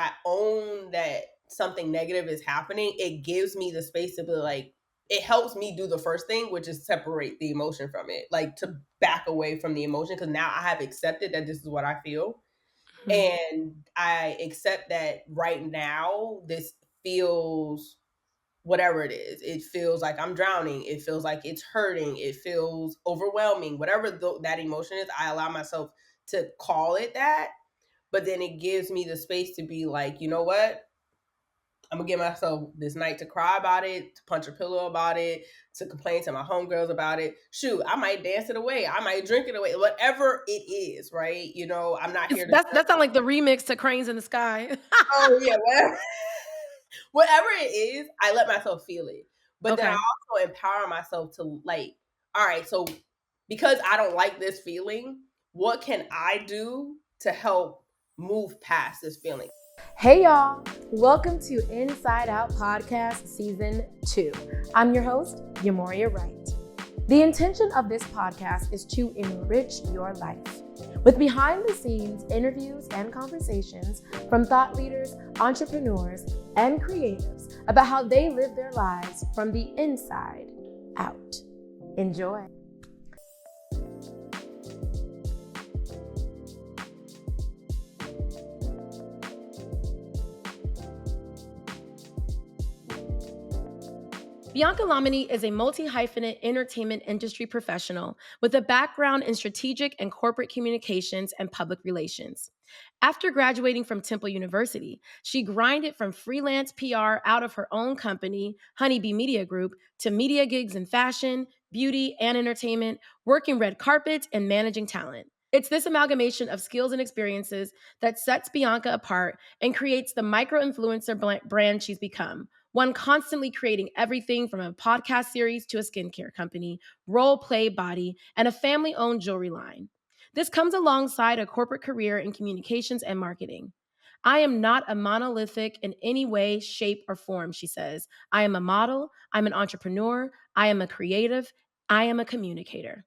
I own that something negative is happening, it gives me the space to be like, it helps me do the first thing, which is separate the emotion from it, like to back away from the emotion. Cause now I have accepted that this is what I feel. Mhm. And I accept that right now, this feels whatever it is. It feels like I'm drowning. It feels like it's hurting. It feels overwhelming. Whatever that emotion is, I allow myself to call it that. But then it gives me the space to be like, you know what? I'm gonna give myself this night to cry about it, to punch a pillow about it, to complain to my homegirls about it. Shoot, I might dance it away. I might drink it away. Whatever it is, right? You know, I'm not here to That sounds like the remix to Cranes in the Sky. oh yeah, whatever. Whatever it is, I let myself feel it. But then I Okay. also empower myself to like, all right, so because I don't like this feeling, what can I do to help move past this feeling? Hey y'all, welcome to Inside Out Podcast Season 2. I'm your host, Yamoria Wright. The intention of this podcast is to enrich your life with behind the scenes interviews and conversations from thought leaders, entrepreneurs, and creatives about how they live their lives from the inside out. Enjoy. Bianca Lominy is a multi-hyphenate entertainment industry professional with a background in strategic and corporate communications and public relations. After graduating from Temple University, she grinded from freelance PR out of her own company, Honeybee Media Group, to media gigs in fashion, beauty, and entertainment, working red carpets and managing talent. It's this amalgamation of skills and experiences that sets Bianca apart and creates the micro-influencer brand she's become, one constantly creating everything from a podcast series to a skincare company, role play body, and a family owned jewelry line. This comes alongside a corporate career in communications and marketing. I am not a monolithic in any way, shape, or form, she says. I am a model, I'm an entrepreneur, I am a creative, I am a communicator.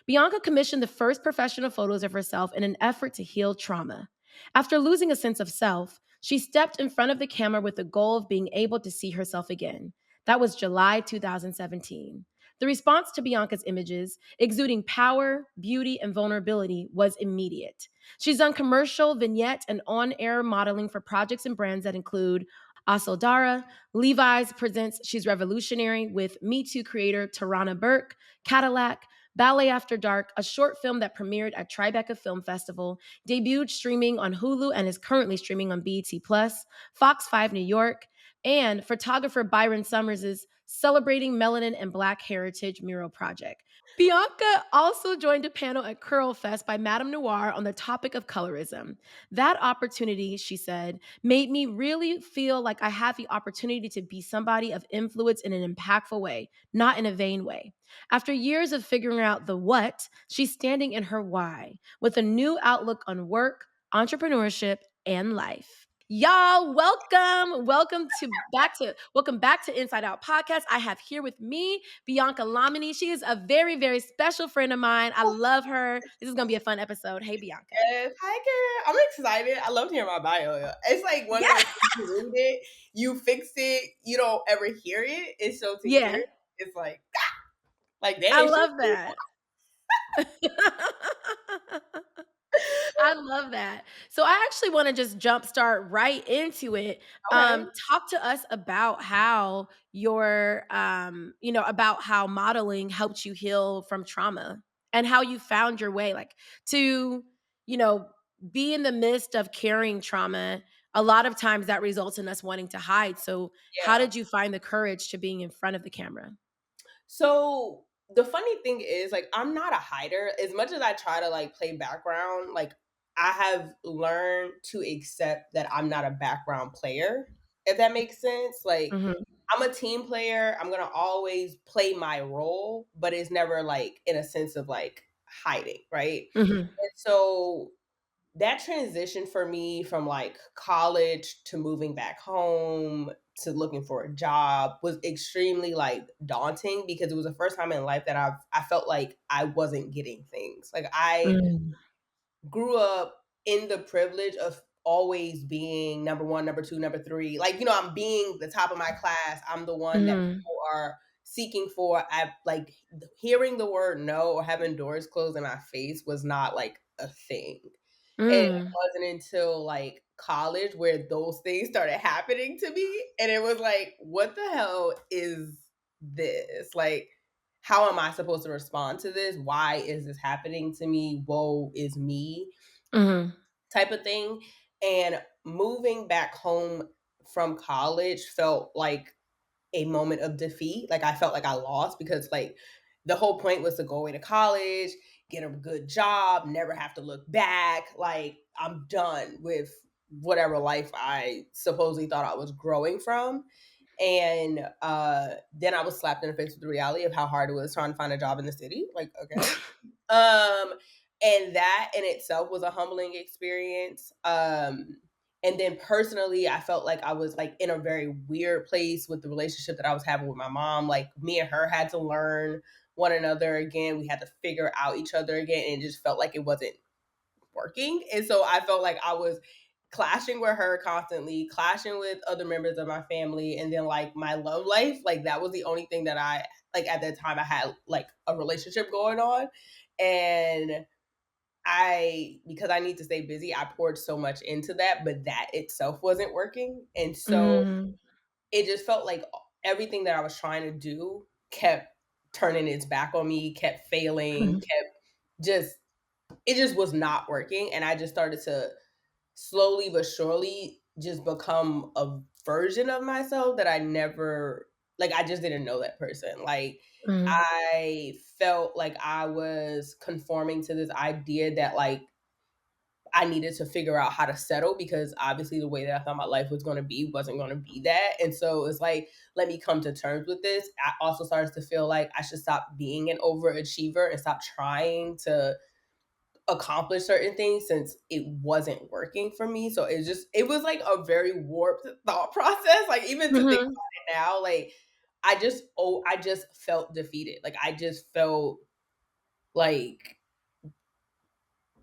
Bianca commissioned the first professional photos of herself in an effort to heal trauma. After losing a sense of self, she stepped in front of the camera with the goal of being able to see herself again. That was July 2017. The response to Bianca's images, exuding power, beauty, and vulnerability, was immediate. She's done commercial, vignette, and on air modeling for projects and brands that include Asodara, Levi's presents She's Revolutionary with Me Too creator Tarana Burke, Cadillac, Ballet After Dark, a short film that premiered at Tribeca Film Festival, debuted streaming on Hulu and is currently streaming on BET Plus, Fox 5 New York, and photographer Byron Summers' Celebrating Melanin and Black Heritage mural project. Bianca also joined a panel at Curl Fest by Madame Noir on the topic of colorism. That opportunity, she said, made me really feel like I had the opportunity to be somebody of influence in an impactful way, not in a vain way. After years of figuring out the what, she's standing in her why with a new outlook on work, entrepreneurship, and life. Y'all, welcome back to Inside Out Podcast. I have here with me Bianca Lominy. She is a very, very special friend of mine. I love her. This is gonna be a fun episode. Hey, Bianca. Yes. Hi, girl. I'm excited. I love hearing my bio. It's like one of Yeah. those things, you read it, you fix it, you don't ever hear it. And so to hear Yeah. it, it's like I dang, love that. I love that. So I actually want to just jumpstart right into it. okay. Talk to us about how your, about how modeling helped you heal from trauma and how you found your way, like to, you know, be in the midst of carrying trauma. A lot of times that results in us wanting to hide. So how Yeah. did you find the courage to being in front of the camera? So the funny thing is, like, I'm not a hider. As much as I try to like play background, like I have learned to accept that I'm not a background player, if that makes sense. Like Hmm. I'm a team player. I'm gonna always play my role, but it's never like in a sense of like hiding, right? Hmm. And so that transition for me from like college to moving back home to looking for a job was extremely like daunting because it was the first time in life that I felt like I wasn't getting things. Like I Mm. grew up in the privilege of always being number one, number two, number three. Like, I'm being the top of my class. I'm the one that Mhm. people are seeking for. I like hearing the word no or having doors closed in my face was not like a thing. And it Mm. wasn't until like college where those things started happening to me. And it was like, what the hell is this? Like, how am I supposed to respond to this? Why is this happening to me? Woe is me Mhm. type of thing. And moving back home from college felt like a moment of defeat. Like I felt like I lost because like the whole point was to go away to college, get a good job, never have to look back. Like I'm done with whatever life I supposedly thought I was growing from. And then I was slapped in the face with the reality of how hard it was trying to find a job in the city. Like, okay. Um, and that in itself was a humbling experience. And then personally, I felt like I was like in a very weird place with the relationship that I was having with my mom. Like me and her had to learn one another again. We had to figure out each other again, and it just felt like it wasn't working. And so I felt like I was clashing with her constantly, clashing with other members of my family, and then like my love life, like that was the only thing that I like at that time I had like a relationship going on. And because I need to stay busy, I poured so much into that, but that itself wasn't working. And so Mm. it just felt like everything that I was trying to do kept turning its back on me, kept failing, Mhm. kept just it just was not working. And I just started to slowly but surely just become a version of myself that I never like I just didn't know that person. Like Mhm. I felt like I was conforming to this idea that like I needed to figure out how to settle because obviously the way that I thought my life was going to be wasn't going to be that. And so it's like, let me come to terms with this. I also started to feel like I should stop being an overachiever and stop trying to accomplish certain things since it wasn't working for me. So it was like a very warped thought process. Like even to think Mhm. about it now, like I just felt defeated. Like I just felt like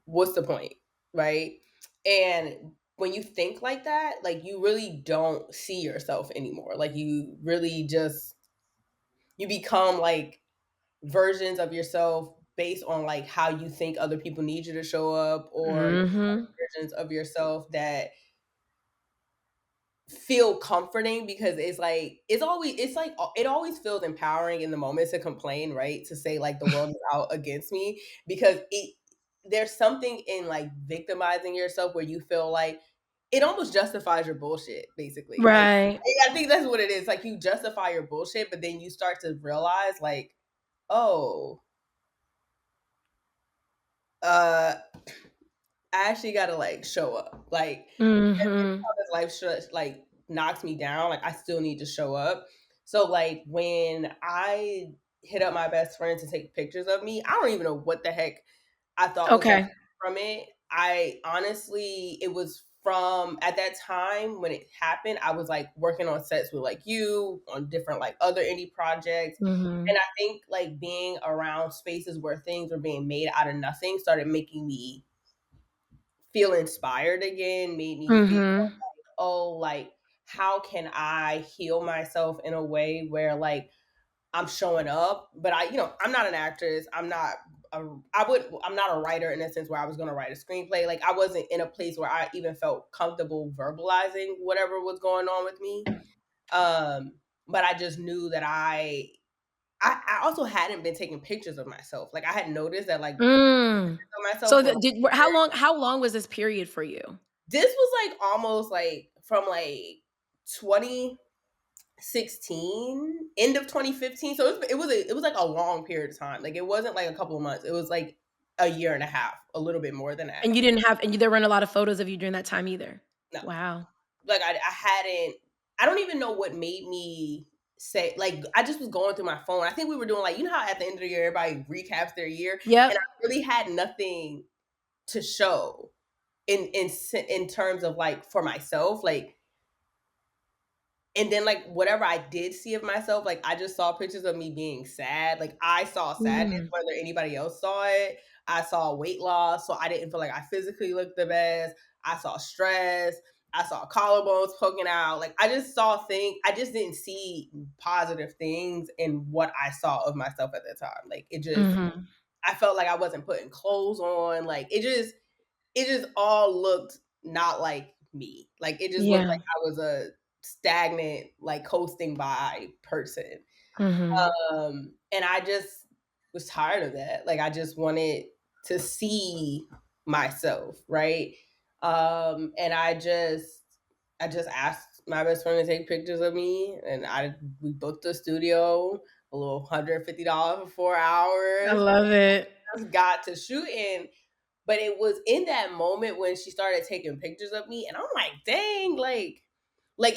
what's the point? Right? And when you think like that, like you really don't see yourself anymore. Like you really just you become like versions of yourself based on like how you think other people need you to show up or Mhm. versions of yourself that feel comforting because it's like it always feels empowering in the moment to complain, right? To say like the world is out against me because it there's something in like victimizing yourself where you feel like it almost justifies your bullshit basically. Like Right. I think that's what it is. Like you justify your bullshit but then you start to realize like, oh, uh I actually gotta like show up. Like Mhm. how this like knocks me down, like I still need to show up. So like when I hit up my best friend to take pictures of me, I don't even know what the heck I thought was gonna Okay. come from it. I honestly it was from at that time when it happened, I was like working on sets with like you on different like other indie projects. And Mhm. I think like being around spaces where things were being made out of nothing started making me feel inspired again, made me feel Mhm. like, oh, like, how can I heal myself in a way where like I'm showing up, but I'm not an actress. I'm not a writer in a sense where I was going to write a screenplay. Like I wasn't in a place where I even felt comfortable verbalizing whatever was going on with me. Um, but I just knew that I also hadn't been taking pictures of myself. Like I had noticed that like Mm. of myself So were the like did how long was this period for you? this was like almost like from like 2016, end of 2015. So it was like a long period of time. Like it wasn't like a couple of months. It was like a year and a half, a little bit more than that. And you didn't have and there weren't a lot of photos of you during that time either? No, Wow. like I hadn't. I don't even know what made me say like I just was going through my phone. I think we were doing like how at the end of the year everybody recaps their year, and I Yep. really had nothing to show in terms of like for myself like. And then like whatever I did see of myself, like I just saw pictures of me being sad. Like I saw sadness, Mm. whether anybody else saw it. I saw weight loss, so I didn't feel like I physically looked the best. I saw stress. I saw collarbones poking out. Like I just saw things. I just didn't see positive things in what I saw of myself at the time. Like it just, Mhm. I felt like I wasn't putting clothes on. Like it just all looked not like me. Like it just looked like Yeah. I was a stagnant, like coasting by person. Mhm. And I just was tired of that. Like I just wanted to see myself, right? And I just asked my best friend to take pictures of me, and I we booked a studio, a little $150 for 4 hours. I love it. Just got to shooting, but it was in that moment when she started taking pictures of me, and I'm like, dang, like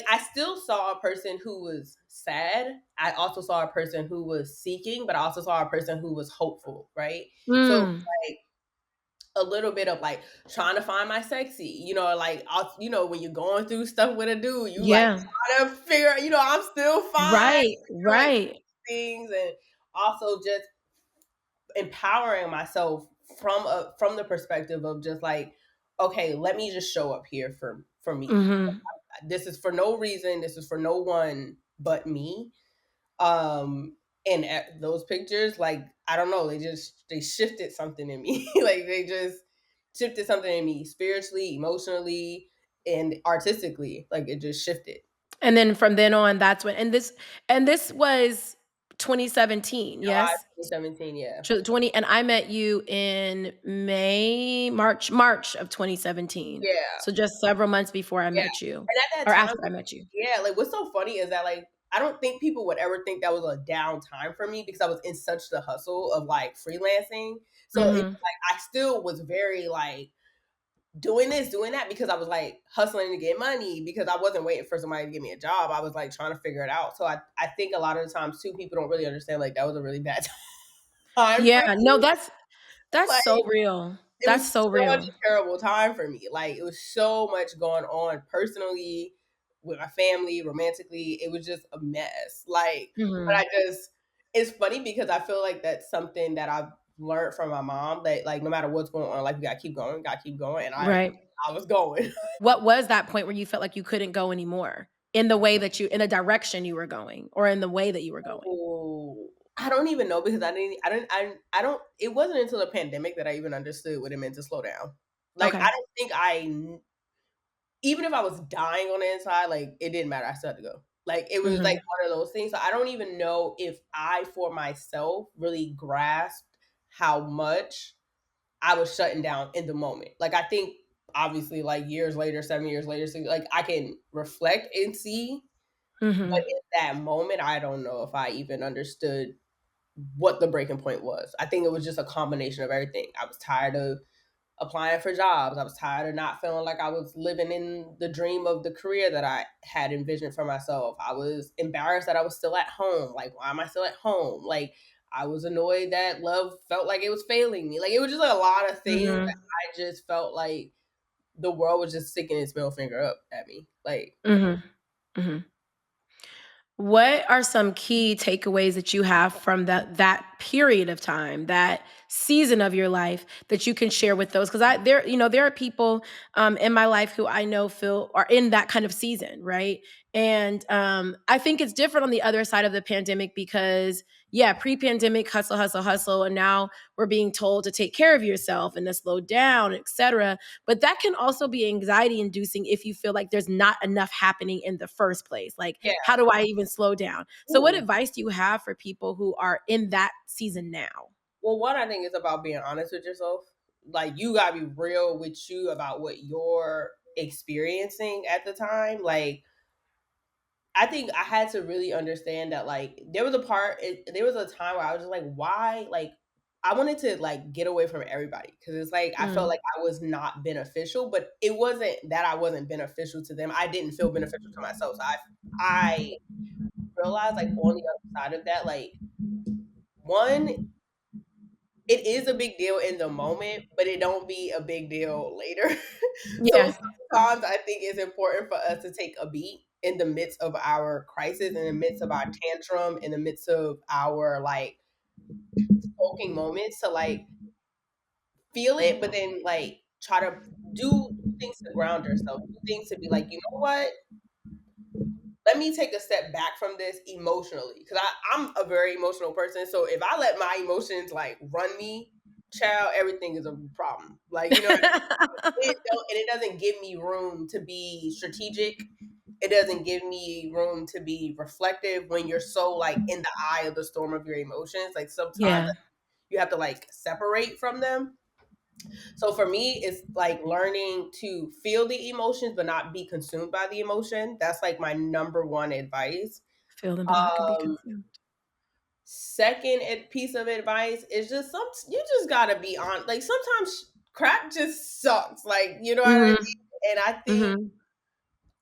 I still saw a person who was sad. I also saw a person who was seeking, but I also saw a person who was hopeful, right? So Mm. like a little bit of like trying to find my sexy, like when you're going through stuff with a dude, you like Yeah. trying to figure, I'm still fine, Right, like right. things, and also just empowering myself from the perspective of just like, okay, let me just show up here for me. Mhm. This is for no reason. This is for no one but me. And those pictures, like I don't know, they shifted something in me. Like they just shifted something in me spiritually, emotionally, and artistically. Like it just shifted. And then from then on, that's when and this was 2017, July yes? 2017, yeah. 20 and I met you in March of 2017. Yeah. So just several months before I Yeah. met you, And at or that time, after I met you. yeah, like what's so funny is that like I don't think people would ever think that was a down time for me because I was in such the hustle of like freelancing. So it's Mhm. like I still was very like doing this, doing that because I was like hustling to get money because I wasn't waiting for somebody to give me a job. I was like trying to figure it out. So I think a lot of the times too, people don't really understand like that was a really bad time Yeah, for no, me. that's Like so real. it That's was so such real. a terrible time for me. Like it was so much going on personally with my family, romantically. It was just a mess. Like, but Mhm. it's funny because I feel like that's something that I've learned from my mom that like no matter what's going on, like we gotta keep going. And Right. I was going. What was that point where you felt like you couldn't go anymore in the direction you were going or in the way that you were going? Oh, I don't even know because I don't, it wasn't until the pandemic that I even understood what it meant to slow down. Like, I Okay. don't think even if I was dying on the inside, like it didn't matter. I still had to go. Like it was like Mhm. one of those things. So I don't even know if I, for myself, really grasped how much I was shutting down in the moment. Like I think obviously, like years later, 7 years later, like I can reflect and see. But Mhm. in that moment, I don't know if I even understood what the breaking point was. I think it was just a combination of everything. I was tired of applying for jobs. I was tired of not feeling like I was living in the dream of the career that I had envisioned for myself. I was embarrassed that I was still at home. Like, why am I still at home? Like, I was annoyed that love felt like it was failing me. Like, it was just a lot of things that Mhm. I just felt like the world was just sticking its middle finger up at me. Like, Mhm. Mhm. What are some key takeaways that you have from that period of time, that season of your life that you can share with those? Because there are people in my life who I know feel are in that kind of season, right? And I think it's different on the other side of the pandemic because, yeah, pre-pandemic, hustle, hustle, hustle, and now we're being told to take care of yourself and to slow down, etc. But that can also be anxiety inducing if you feel like there's not enough happening in the first place. Like, yeah. how do I even slow down? So, what Ooh. advice do you have for people who are in that season now? Well, one, I think it's about being honest with yourself. Like, you gotta be real with you about what you're experiencing at the time. Like, I think I had to really understand that like there was a time where I was just like, why? Like I wanted to like get away from everybody because it's like I felt Mm. like I was not beneficial, but it wasn't that I wasn't beneficial to them. I didn't feel beneficial to myself. So I realized like on the other side of that, like one, it is a big deal in the moment, but it don't be a big deal later. So Yeah. sometimes I think it's important for us to take a beat in the midst of our crisis, in the midst of our tantrum, in the midst of our like sulking moments to like feel it, but then like try to do. things to ground yourself, do things to be like, you know what? Let me take a step back from this emotionally. Cause I'm a very emotional person. So if I let my emotions like run me, child, everything is a problem. Like, you know what I mean? And it doesn't give me room to be strategic. It doesn't give me room to be reflective when you're so like in the eye of the storm of your emotions. Like sometimes Yeah, you have to like separate from them. So for me, it's like learning to feel the emotions but not be consumed by the emotion. That's like my number one advice. feel them, but not can be Um, consumed. Second piece of advice is just you just gotta be on. Like sometimes crap just sucks. Like you know what I mean. Mhm, And mhm.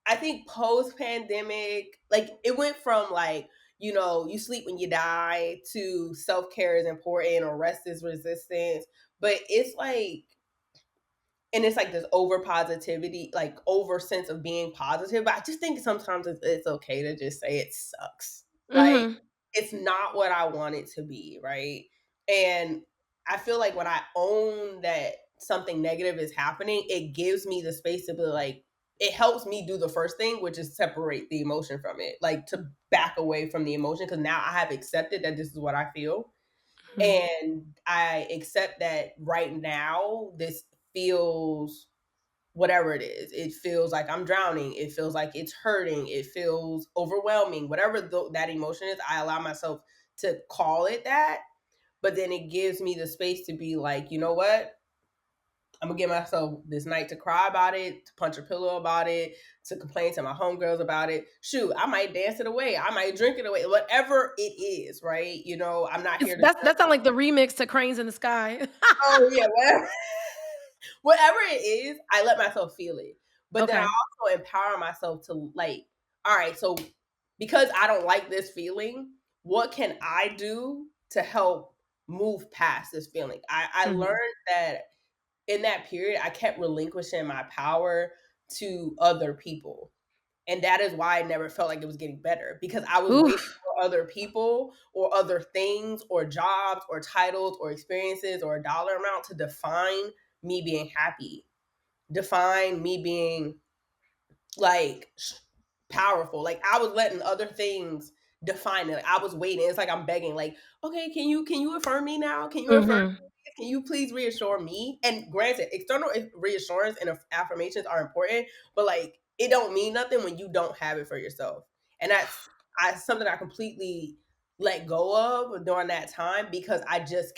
I think post pandemic, like it went from like, you know, you sleep when you die to self care is important or rest is resistance. But it's like, and it's like this over positivity, like over sense of being positive. But I just think sometimes it's okay to just say it sucks. Like Mhm, it's not what I want it to be, right? And I feel like when I own that something negative is happening, it gives me the space to be like, it helps me do the first thing, which is separate the emotion from it, like to back away from the emotion. Cause now I have accepted that this is what I feel. mhm. And I accept that right now, this feels whatever it is. It feels like I'm drowning. It feels like it's hurting. It feels overwhelming. Whatever that emotion is, I allow myself to call it that. But then it gives me the space to be like, you know what? I'm gonna give myself this night to cry about it, to punch a pillow about it, to complain to my homegirls about it. Shoot, I might dance it away. I might drink it away. Whatever it is, right? You know, I'm not It's here to that sound like the remix to Cranes in the Sky. oh yeah, whatever. Whatever it is, I let myself feel it. But then I Okay. also empower myself to like, all right, so because I don't like this feeling, what can I do to help move past this feeling? I Mhm. learned that in that period, I kept relinquishing my power to other people. And that is why I never felt like it was getting better because I was waiting Oof. for other people or other things or jobs or titles or experiences or a dollar amount to define me being happy, define me being like powerful. Like I was letting other things define it. Like, I was waiting. It's like I'm begging, like, okay, can you affirm me now? Can you affirm Mhm. me? Can you please reassure me? And granted, external reassurance and affirmations are important, but like it don't mean nothing when you don't have it for yourself. And that's something I completely let go of during that time because I just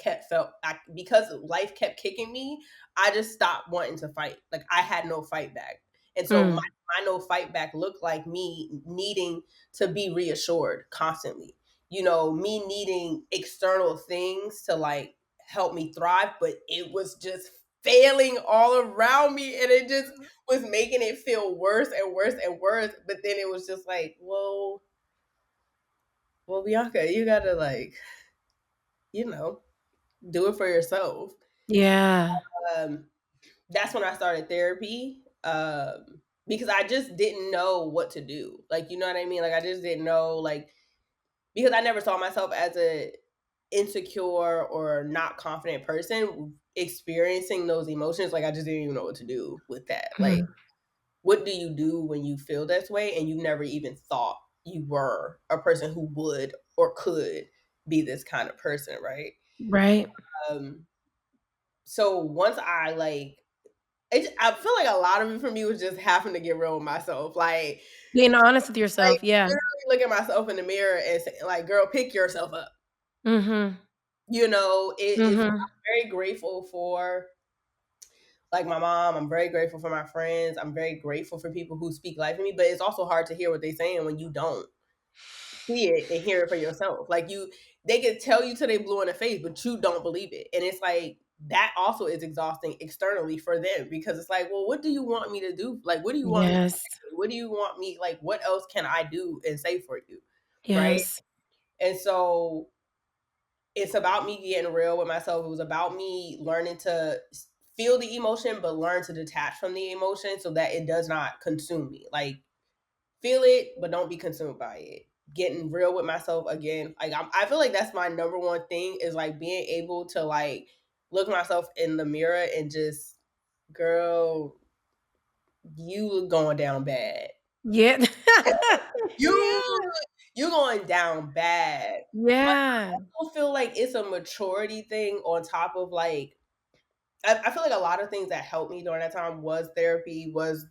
because life kept kicking me, I just stopped wanting to fight. Like I had no fight back. And so Mm. I know fight back looked like me needing to be reassured constantly. You know, me needing external things to like help me thrive, but it was just failing all around me and it just was making it feel worse and worse and worse. But then it was just like, well, Bianca, you gotta like, you know, do it for yourself. Yeah. Um, that's when I started therapy. Because I just didn't know what to do. Like, you know what I mean? Like I just didn't know like because I never saw myself as a insecure or not confident person experiencing those emotions. Like I just didn't even know what to do with that. Like, Mhm. what do you do when you feel this way and you never even thought you were a person who would or could be this kind of person, right? Right. Um, so once I like I feel like a lot of it for me was just having to get real with myself. Being honest with Like yourself, yeah. literally look at myself in the mirror and say, like, girl, pick yourself up. Mhm. You know, it's Mhm. I'm very grateful for like my mom. I'm very grateful for my friends. I'm very grateful for people who speak life to me. But it's also hard to hear what they're saying when you don't see it and hear it for yourself. Like they can tell you till they blue in the face, but you don't believe it. And it's like that also is exhausting externally for them because it's like, well, what do you want me to do? Like, what do you want me to Yes. say? What do you want me like? What else can I do and say for you, right? Yes. And so it's about me getting real with myself. It was about me learning to feel the emotion, but learn to detach from the emotion so that it does not consume me. Like feel it, but don't be consumed by it. Getting real with myself again. Like I feel like that's my number one thing is like being able to like look myself in the mirror and just, girl, you going down bad. Yeah. You Yeah. you going down bad. But Yeah. I also feel like it's a maturity thing on top of like I feel like a lot of things that helped me during that time was therapy, was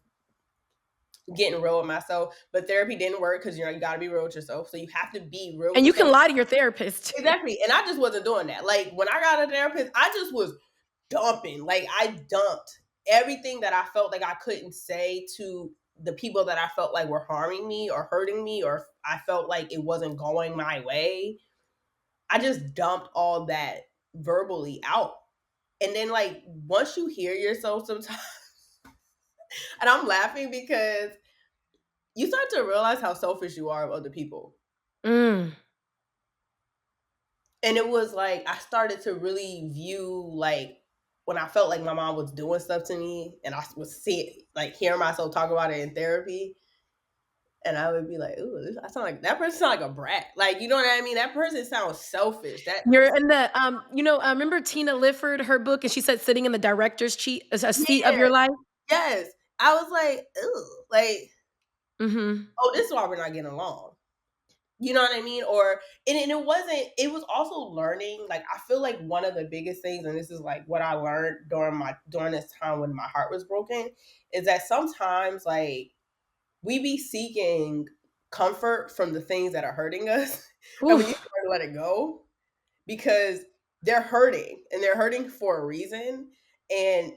getting real with myself. But therapy didn't work because you gotta be real with yourself. So you have to be real with And you can yourself. lie to your therapist too. Exactly. And I just wasn't doing that. Like when I got a therapist, I just was dumping. Like I dumped everything that I felt like I couldn't say to the people that I felt like were harming me or hurting me, or I felt like it wasn't going my way. I just dumped all that verbally out. And then like once you hear yourself sometimes, and I'm laughing because you start to realize how selfish you are of other people. Mm. And it was like I started to really view like when I felt like my mom was doing stuff to me and I was hearing myself talk about it in therapy, and I would be like, ooh, I sound like that person sound like a brat. Like, you know what I mean? That person sounds selfish. That You're in the remember Tina Lifford, her book, and she said sitting in the director's seat of yeah, your life? yes. I was like, ooh, like, Mhm. oh, this is why we're not getting along. You know what I mean? Or and it wasn't, it was also learning. Like I feel like one of the biggest things, and this is like what I learned during this time when my heart was broken, is that sometimes like we be seeking comfort from the things that are hurting us. And we need Oof. to learn to let it go because they're hurting and they're hurting for a reason. And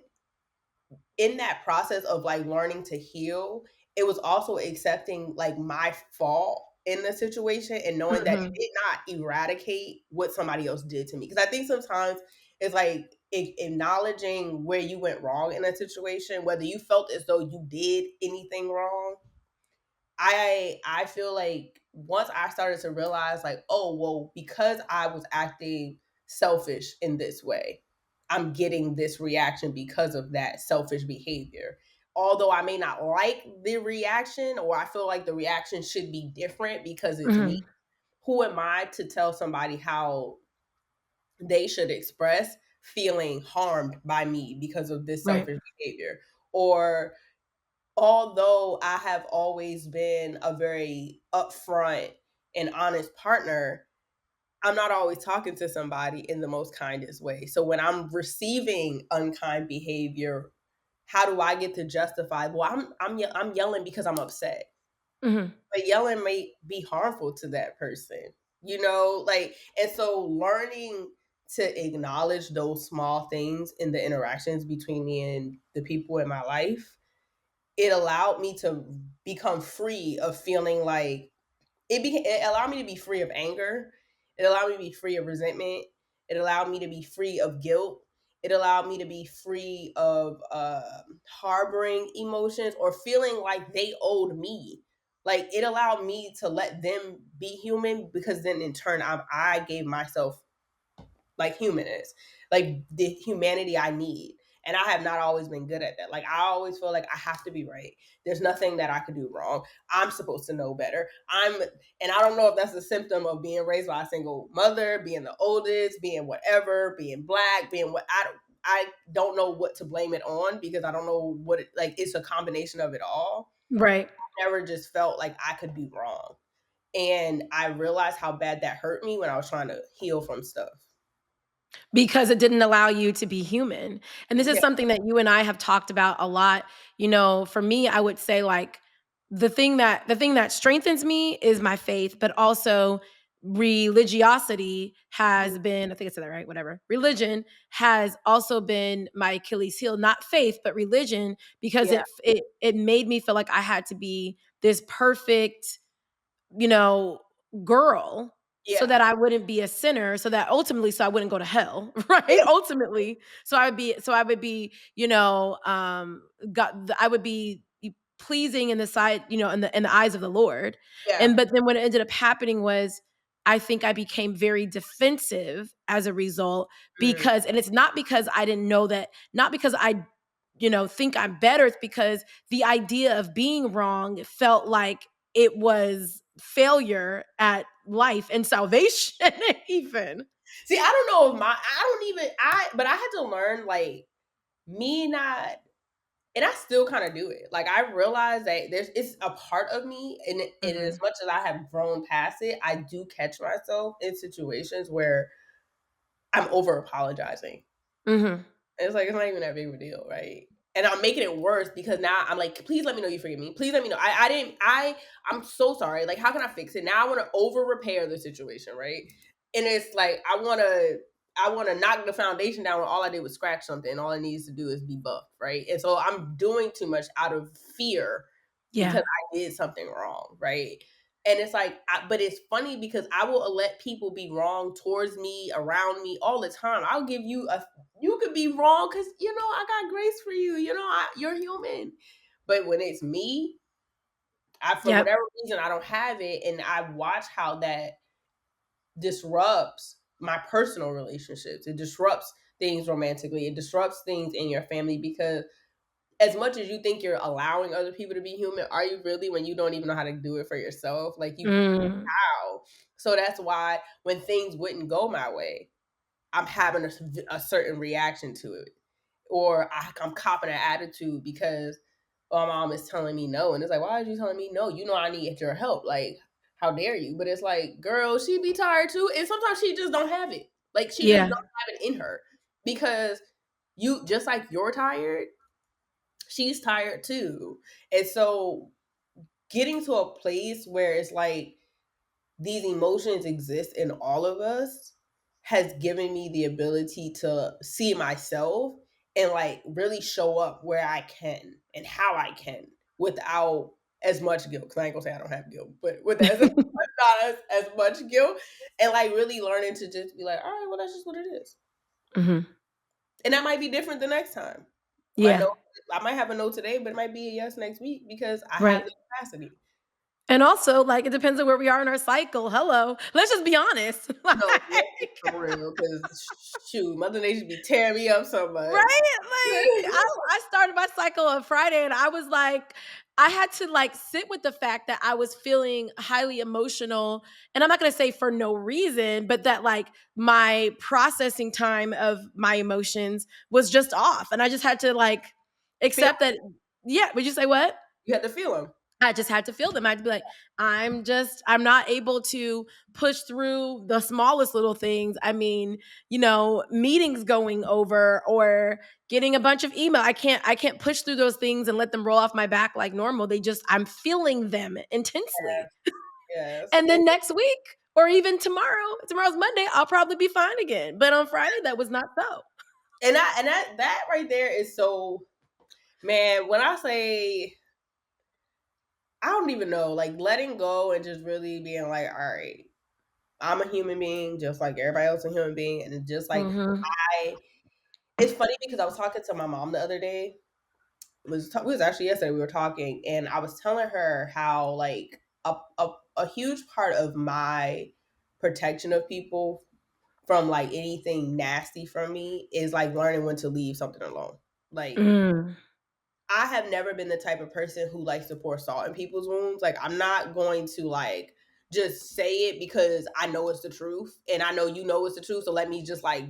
in that process of like learning to heal, it was also accepting like my fault in the situation and knowing that it Mhm. did not eradicate what somebody else did to me. Because I think sometimes it's like acknowledging where you went wrong in a situation, whether you felt as though you did anything wrong. I feel like once I started to realize like, oh, well, because I was acting selfish in this way, I'm getting this reaction because of that selfish behavior. Although I may not like the reaction or I feel like the reaction should be different because it's me, Mhm. who am I to tell somebody how they should express feeling harmed by me because of this Right. selfish behavior? Or although I have always been a very upfront and honest partner, I'm not always talking to somebody in the most kindest way. So when I'm receiving unkind behavior, how do I get to justify? Well, I'm yelling because I'm upset, Mhm. but yelling may be harmful to that person. Like, and so learning to acknowledge those small things in the interactions between me and the people in my life, it allowed me to become free of feeling like it allowed me to be free of anger. It allowed me to be free of resentment. It allowed me to be free of guilt. It allowed me to be free of harboring emotions or feeling like they owed me. Like it allowed me to let them be human because then in turn I gave myself like humanness, like the humanity I need. And I have not always been good at that. Like I always feel like I have to be right. There's nothing that I could do wrong. I'm supposed to know better. And I don't know if that's a symptom of being raised by a single mother, being the oldest, being whatever, being black, being what I don't know what to blame it on because I don't know what like it's a combination of it all. Right. I never just felt like I could be wrong. And I realized how bad that hurt me when I was trying to heal from stuff. Because it didn't allow you to be human. And this is Yeah. something that you and I have talked about a lot. For me, I would say like the thing that strengthens me is my faith, but also religiosity has been, I think I said that right, whatever. Religion has also been my Achilles heel, not faith, but religion, because Yeah. it made me feel like I had to be this perfect, you know, girl so Yeah. that I wouldn't be a sinner, so I wouldn't go to hell, right? Ultimately, so I would be, God, I would be pleasing in the sight, in the eyes of the Lord. Yeah. But then what ended up happening was I think I became very defensive as a result Mm. and it's not because I didn't know that, not because I think I'm better. It's because the idea of being wrong felt like it was failure at life and salvation, even. See, I don't know if I don't even, but I had to learn like me not. And I still kind of do it. Like I realize that it's a part of me, and as Mhm. much as I have grown past it, I do catch myself in situations where I'm over apologizing. Mhm. It's like, it's not even that big of a deal, right? And I'm making it worse because now I'm like, please let me know you forgive me. Please let me know. I didn't, I'm so sorry. Like, how can I fix it? Now I want to over repair the situation, right? And it's like, I want to knock the foundation down when all I did was scratch something. And all it needs to do is be buffed, right? And so I'm doing too much out of fear Yeah. because I did something wrong, right? And it's like, but it's funny because I will let people be wrong towards me, around me all the time. I'll give you a, you could be wrong because, I got grace for you. You're human. But when it's me, for Yep. whatever reason, I don't have it. And I watch how that disrupts my personal relationships. It disrupts things romantically. It disrupts things in your family because as much as you think you're allowing other people to be human, are you really when you don't even know how to do it for yourself? Like you Mm. how? So that's why when things wouldn't go my way, I'm having a certain reaction to it. Or I'm copping an attitude because my mom is telling me no. And it's like, why are you telling me no? You know I need your help. Like, how dare you? But it's like, girl, she be tired too. And sometimes she just don't have it. Like she just don't Yeah. have it in her. Because you just like you're tired, she's tired too. And so getting to a place where it's like these emotions exist in all of us has given me the ability to see myself and like really show up where I can and how I can without as much guilt. Cause I ain't gonna say I don't have guilt, but with as not as much guilt, and like really learning to just be like, all right, well, that's just what it is. Mhm. And that might be different the next time. My Yeah. no, I might have a no today, but it might be a yes next week because I have Right. the capacity. And also, like, it depends on where we are in our cycle. Hello. Let's just be honest. No, Like, for real, because shoot, Mother Nature be tearing me up so much. right? Like, I started my cycle on Friday and I was like, I had to like sit with the fact that I was feeling highly emotional. And I'm not going to say for no reason, but that like my processing time of my emotions was just off. And I just had to like Feel accept that. Yeah. Would you say what? you had to feel them. I just had to feel them. I had to be like, I'm not able to push through the smallest little things. I mean, meetings going over or getting a bunch of email. I can't push through those things and let them roll off my back like normal. I'm feeling them intensely. Yes, And then next week or even tomorrow's Monday, I'll probably be fine again. But on Friday, that was not so. and that right there is so, man. When I say I don't even know, like letting go and just really being like, all right, I'm a human being, just like everybody else, a human being, and it's just like Mhm. I. It's funny because I was talking to my mom the other day. It was actually yesterday we were talking, and I was telling her how like a huge part of my protection of people from like anything nasty from me is like learning when to leave something alone. Like Mm. I have never been the type of person who likes to pour salt in people's wounds. Like I'm not going to like just say it because I know it's the truth and I know you know it's the truth. So let me just like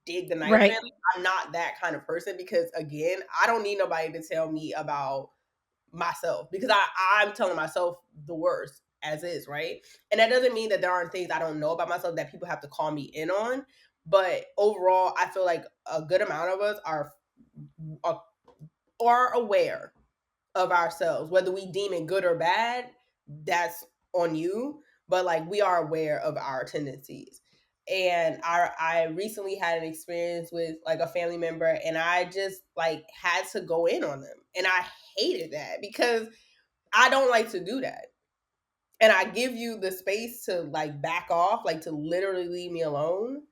dig the knife in. Right. Like, I'm not that kind of person because again, I don't need nobody to tell me about myself because I'm telling myself the worst as is, right? And that doesn't mean that there aren't things I don't know about myself that people have to call me in on. But overall, I feel like a good amount of us are, are aware of ourselves, whether we deem it good or bad, that's on you. But like we are aware of our tendencies. And I recently had an experience with like a family member and I just like had to go in on them. And I hated that because I don't like to do that. And I give you the space to like back off, like to literally leave me alone,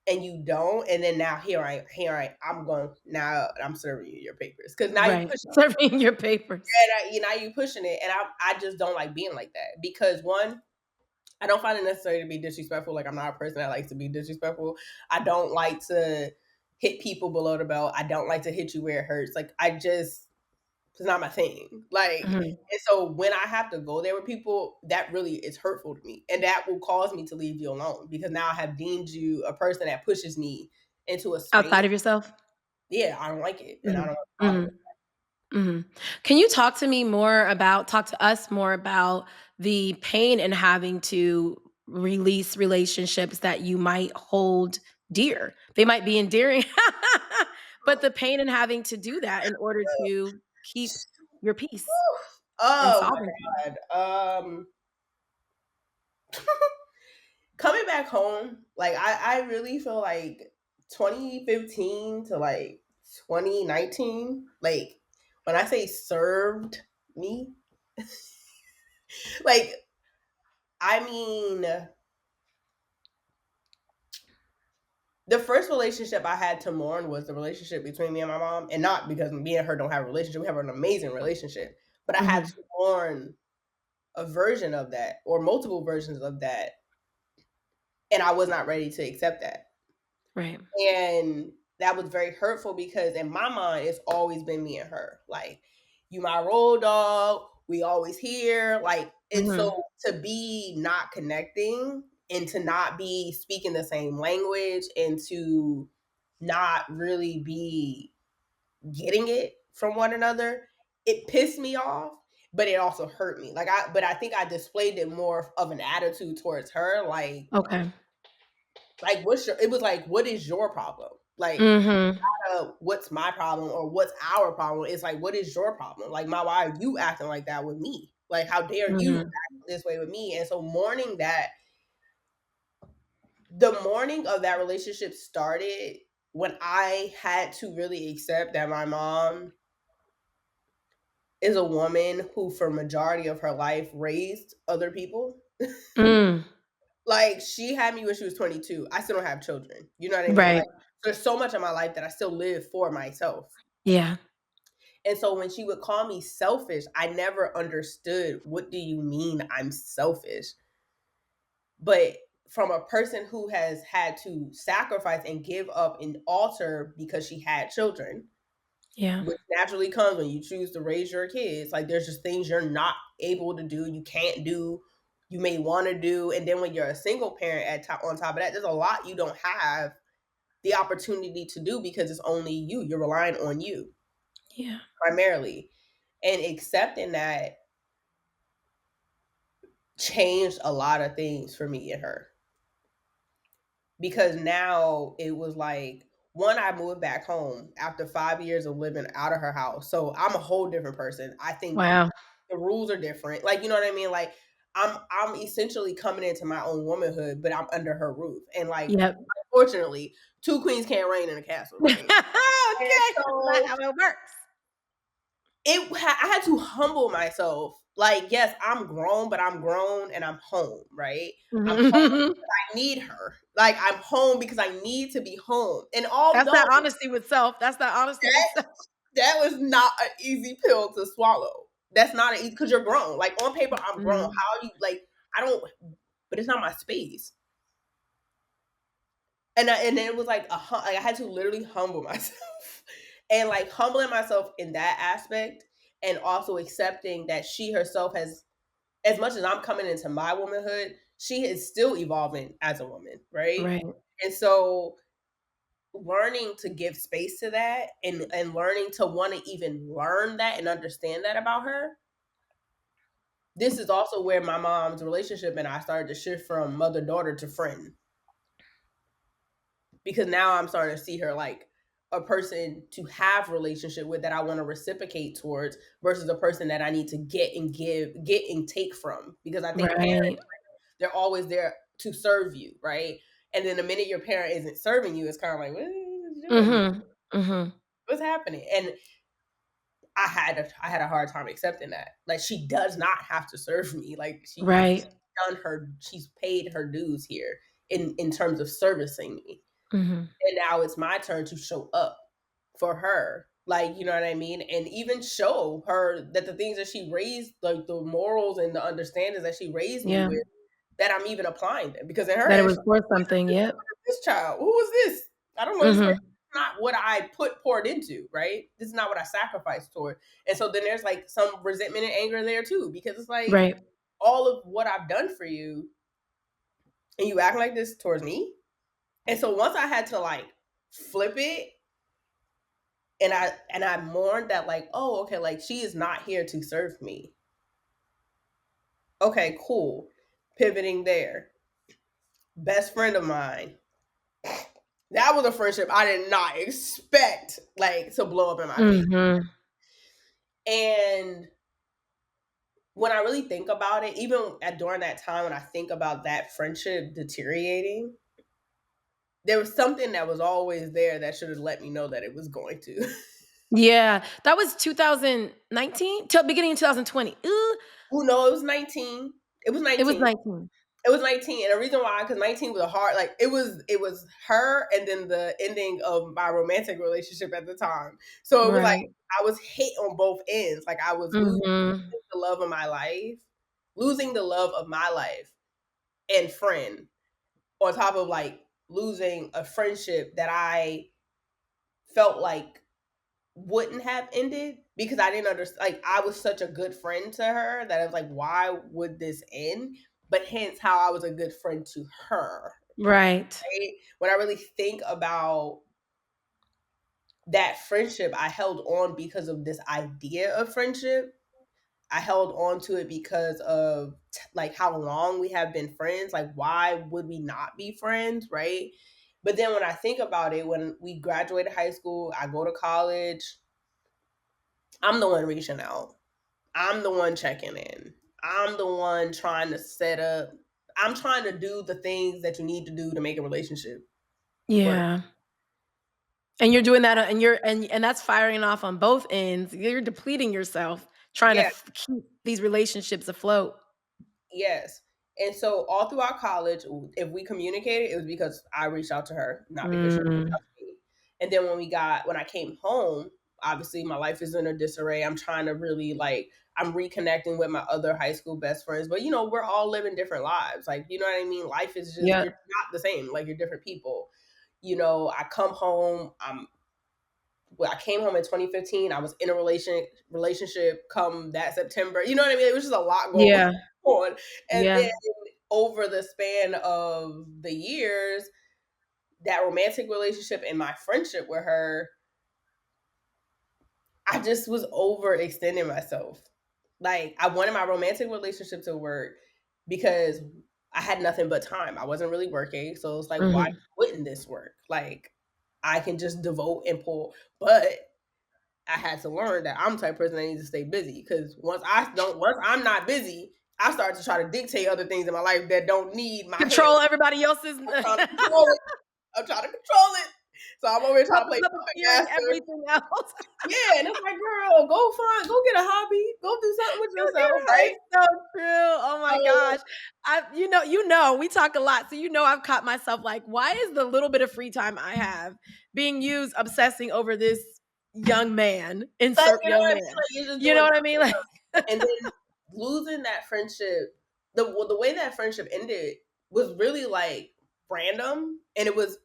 and you don't. And then now I'm going now. I'm serving you your papers because now you Right. pushing it, Serving your papers. now you pushing it, and I just don't like being like that because one, I don't find it necessary to be disrespectful. Like I'm not a person that likes to be disrespectful. I don't like to hit people below the belt. I don't like to hit you where it hurts. Like I just it's not my thing. Like, Mhm. and so when I have to go there with people, that really is hurtful to me. And that will cause me to leave you alone because now I have deemed you a person that pushes me into a space. Outside of yourself? Yeah, I don't like it. And I don't Mhm. want to bother with Mhm. it. Mhm. Can you talk to us more about the pain in having to release relationships that you might hold dear? They might be endearing, but the pain in having to do that in order to keep your peace and Oh sovereignty. my god. Coming back home, like I really feel like 2015 to like 2019, like when I say served me, like I mean the first relationship I had to mourn was the relationship between me and my mom, and not because me and her don't have a relationship. We have an amazing relationship, but I had to Mhm. mourn a version of that or multiple versions of that, and I was not ready to accept that. Right. And that was very hurtful because in my mind, it's always been me and her. Like, you my road dog. We always here. Like, and so Mhm. to be not connecting and to not be speaking the same language and to not really be getting it from one another, it pissed me off, but it also hurt me. But I think I displayed it more of an attitude towards her. Okay. It was like, what is your problem? Like, Mhm. what's my problem or what's our problem? It's like, what is your problem? Like, my why are you acting like that with me? Like, how dare you Mhm. act this way with me? And so mourning that, the morning of that relationship started when I had to really accept that my mom is a woman who for majority of her life raised other people. Mm. Like, she had me when she was 22. I still don't have children. You know what I mean? Right. Like, there's so much of my life that I still live for myself. Yeah. And so when she would call me selfish, I never understood, what do you mean I'm selfish? But from a person who has had to sacrifice and give up and alter because she had children, Yeah. which naturally comes when you choose to raise your kids. Like, there's just things you're not able to do, you can't do, you may want to do. And then when you're a single parent on top of that, there's a lot you don't have the opportunity to do because it's only you. You're relying on you Yeah. primarily. And accepting that changed a lot of things for me and her, because now it was like, one, I moved back home after 5 years of living out of her house. So I'm a whole different person. I think Wow. the rules are different. Like, you know what I mean? Like, I'm essentially coming into my own womanhood, but I'm under her roof. And like, Yep. unfortunately, two queens can't reign in a castle, right? And Okay, that's not so how it works. I had to humble myself. Like, yes, I'm grown, but I'm grown and I'm home, right? I'm home. Mhm. I need her. Like, I'm home because I need to be home. And although That's that honesty with self. That's that honesty with that self. that was not an easy pill to swallow. That's not an easy, because you're grown. Like, on paper, I'm grown. Mhm. How you like? I don't. But it's not my space. And it was like like I had to literally humble myself, and like humbling myself in that aspect, and also accepting that she herself has, as much as I'm coming into my womanhood, she is still evolving as a woman, right? Right. And so learning to give space to that, and learning to want to even learn that and understand that about her. This is also where my mom's relationship and I started to shift from mother daughter to friend, because now I'm starting to see her like a person to have relationship with, that I want to reciprocate towards, versus a person that I need to get and take from, because I think parents, Right. they're always there to serve you, right? And then the minute your parent isn't serving you, it's kind of like, what are you doing? Mhm. Mhm. What's happening? And I had a hard time accepting that. Like, she does not have to serve me. Like, Right. she's paid her dues here in terms of servicing me. Mhm. And now it's my turn to show up for her. Like, you know what I mean? And even show her that the things that she raised, like the morals and the understandings that she raised me Yeah. with, that I'm even applying them. Because in her That it head, was worth something. Yep. this child, who is this? I don't know this person. Mhm. It's not what I poured into, right? This is not what I sacrificed toward. And so then there's like some resentment and anger there too, because it's like, Right. all of what I've done for you, and you act like this towards me. And so once I had to like flip it, And I mourned that, like, oh, okay, like she is not here to serve me. Okay, cool. Pivoting there. Best friend of mine. That was a friendship I did not expect like to blow up in my face. Mhm. And when I really think about it, even during that time when I think about that friendship deteriorating, there was something that was always there that should have let me know that it was going to. Yeah, that was 2019 till beginning of 2020. Ooh, Oh no, it was 19. It was it was 19. 19. It was 19, and the reason why, because 19 was a hard, like it was her, and then the ending of my romantic relationship at the time. So it was like Right. I was hit on both ends. Like I was losing Mhm. the love of my life, losing the love of my life and friend, on top of like losing a friendship that I felt like wouldn't have ended because I didn't understand. Like I was such a good friend to her that I was like, why would this end? But hence how I was a good friend to her. Right. Right? When I really think about that friendship, I held on because of this idea of friendship. I held on to it because of like how long we have been friends. Like, why would we not be friends, right? But then when I think about it, when we graduated high school, I go to college, I'm the one reaching out. I'm the one checking in. I'm the one trying to set up. I'm trying to do the things that you need to do to make a relationship work. Yeah. And you're doing that, and you're and that's firing off on both ends. You're depleting yourself trying to Yeah, keep these relationships afloat. yes. And so all throughout college, if we communicated, it was because I reached out to her, not because she reached Mm. out to me. And then when I came home, obviously my life is in a disarray. I'm trying to really like I'm reconnecting with my other high school best friends, but we're all living different lives. Like, you know what I mean? Life is just Yeah. you're not the same. Like you're different people. I come home, I came home in 2015. I was in a relationship come that September. You know what I mean? It was just a lot going Yeah. on. And Yeah. then over the span of the years, that romantic relationship and my friendship with her, I just was overextending myself. Like I wanted my romantic relationship to work because I had nothing but time. I wasn't really working. So it's like, why Mhm. wouldn't this work? Like I can just devote and pull. But I had to learn that I'm the type of person that needs to stay busy because once I'm not busy, I start to try to dictate other things in my life that don't need my hand. Control everybody else's I'm trying to control it. I'm trying to control it. So I'm over here trying to play puppet puppeteering master. everything else. Yeah, and it's like, girl, go get a hobby, go do something with yourself, right? It's so true. Oh my So gosh. We talk a lot. So I've caught myself like, why is the little bit of free time I have being used obsessing over this young man, like, insert you know young what I mean? man. Like you're just You doing know what I mean? nothing. Like, And then losing that friendship, the way that friendship ended was really like random, and it was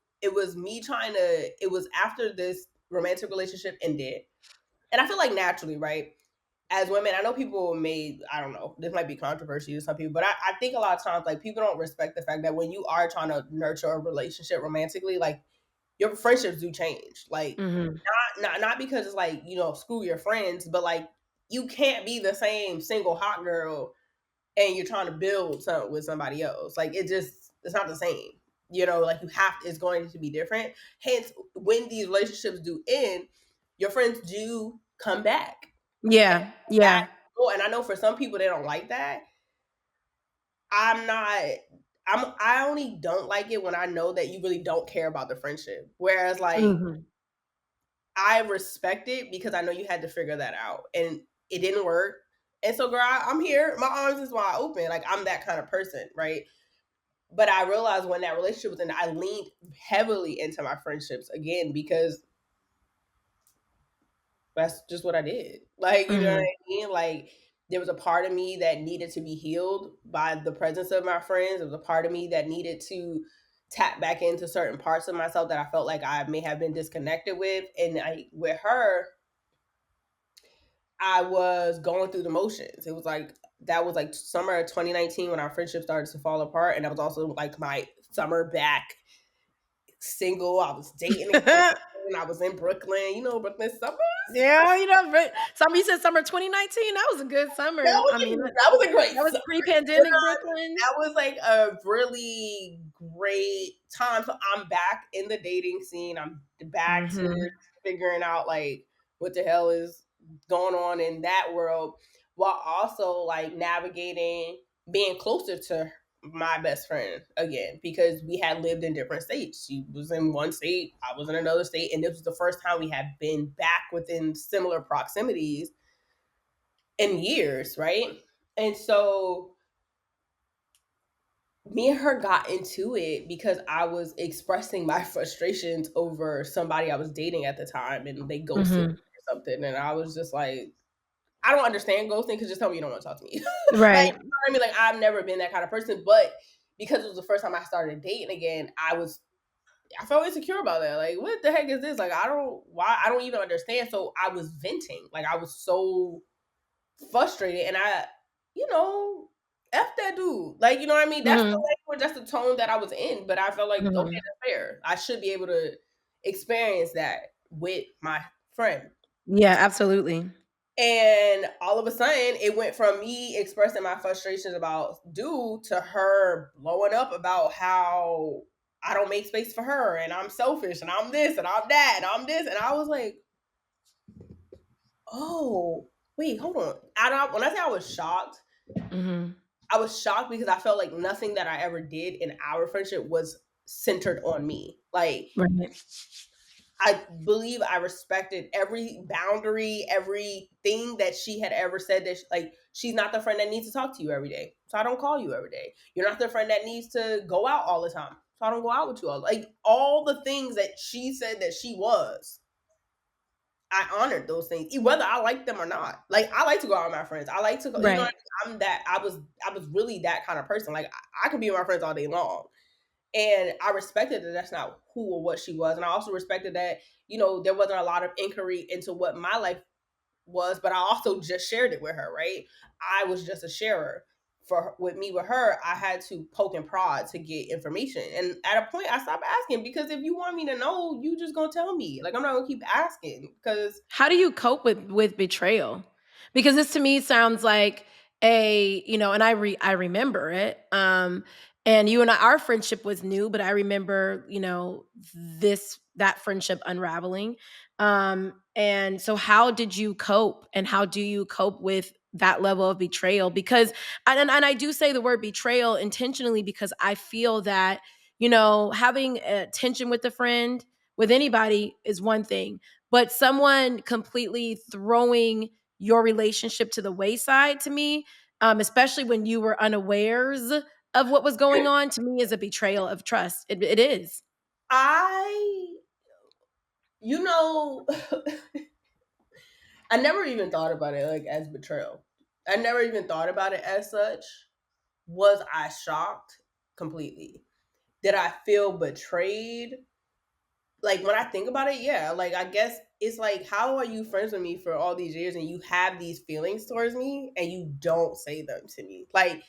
me trying to. It was after this romantic relationship ended, and I feel like naturally, right? As women, I know people I don't know, this might be controversial to some people, but I think a lot of times, like, people don't respect the fact that when you are trying to nurture a relationship romantically, like, your friendships do change. Like, mhm. not because it's like, screw your friends, but like you can't be the same single hot girl and you're trying to build something with somebody else. Like it's not the same. Like it's going to be different. Hence, when these relationships do end, your friends do come back. And Yeah. that Yeah. and I know for some people they don't like that. I'm not I only don't like it when I know that you really don't care about the friendship. Whereas like Mhm. I respect it because I know you had to figure that out and it didn't work. And so, girl, I'm here. My arms is wide open. Like, I'm that kind of person, right? But I realized when that relationship was in, I leaned heavily into my friendships again because that's just what I did. Like, you know what Mhm. I mean? Like, there was a part of me that needed to be healed by the presence of my friends. There was a part of me that needed to tap back into certain parts of myself that I felt like I may have been disconnected with. And with her, I was going through the motions. It was like that was like summer of 2019 when our friendship started to fall apart, and that was also like my summer back single. I was dating again. and I was in Brooklyn, Brooklyn summer. Yeah, but somebody said summer 2019. That was a good summer. I mean, That was a great that was summer. pre-pandemic Brooklyn. That was like a really great time. So I'm back in the dating scene. I'm back to Mhm. figuring out like what the hell is going on in that world, while also like navigating being closer to my best friend again, because we had lived in different states. She was in one state, I was in another state, and this was the first time we had been back within similar proximities in years, right? And so me and her got into it because I was expressing my frustrations over somebody I was dating at the time, and they ghosted me Mhm. or something. And I was just like, I don't understand ghosting, because just tell me you don't want to talk to me. Like, Right. you know what I mean? Like, I've never been that kind of person, but because it was the first time I started dating again, I felt insecure about that. Like, what the heck is this? Like, I don't even understand. So I was venting. Like, I was so frustrated, and you know, F that dude. Like, you know what I mean? That's the Mhm. language, that's the tone that I was in. But I felt like, okay, Mhm. that's fair. I should be able to experience that with my friend. Yeah, absolutely. And all of a sudden, it went from me expressing my frustrations about dude to her blowing up about how I don't make space for her, and I'm selfish, and I'm this and I'm that and I'm this. And I was like, oh, wait, hold on. When I say I was shocked, Mhm. I was shocked because I felt like nothing that I ever did in our friendship was centered on me. Like, Right. I believe I respected every boundary, everything that she had ever said. That like, she's not the friend that needs to talk to you every day, so I don't call you every day. You're not the friend that needs to go out all the time, so I don't go out with you all. Like, all the things that she said that she was, I honored those things, whether I like them or not. Like, I like to go out with my friends. I like to go, you know what Right. I mean? I was really that kind of person. Like, I could be with my friends all day long. And I respected that that's not who or what she was. And I also respected that, there wasn't a lot of inquiry into what my life was, but I also just shared it with her, right? I was just a sharer. With her, I had to poke and prod to get information. And at a point I stopped asking, because if you want me to know, you just gonna tell me. Like, I'm not gonna keep asking, because How do you cope with betrayal? Because this to me sounds like and I remember it. And you and our friendship was new, but I remember, that friendship unraveling. And so how did you cope, and how do you cope with that level of betrayal? Because and I do say the word betrayal intentionally, because I feel that, having a tension with a friend, with anybody, is one thing, but someone completely throwing your relationship to the wayside, to me, especially when you were unawares of what was going on, to me is a betrayal of trust. It is. I, you know, I never even thought about it like as betrayal. I never even thought about it as such. Was I shocked? Completely. Did I feel betrayed? Like, when I think about it, yeah. Like, I guess it's like, how are you friends with me for all these years and you have these feelings towards me and you don't say them to me? Like,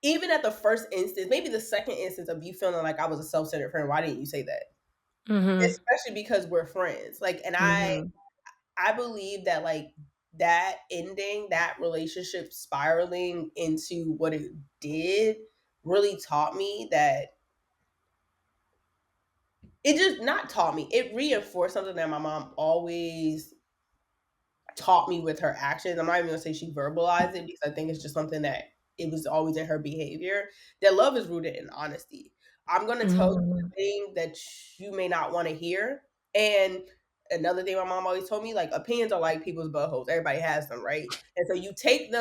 even at the first instance, maybe the second instance of you feeling like I was a self-centered friend, why didn't you say that? Mhm. Especially because we're friends. Like, and Mhm. I believe that, like, that ending, that relationship spiraling into what it did, really taught me that, it just not taught me, it reinforced something that my mom always taught me with her actions. I'm not even gonna say she verbalized it, because I think it's just something that it was always in her behavior. That love is rooted in honesty. I'm gonna tell you Mhm. the thing that you may not want to hear. And another thing my mom always told me, like, opinions are like people's buttholes. Everybody has them, right? And so you take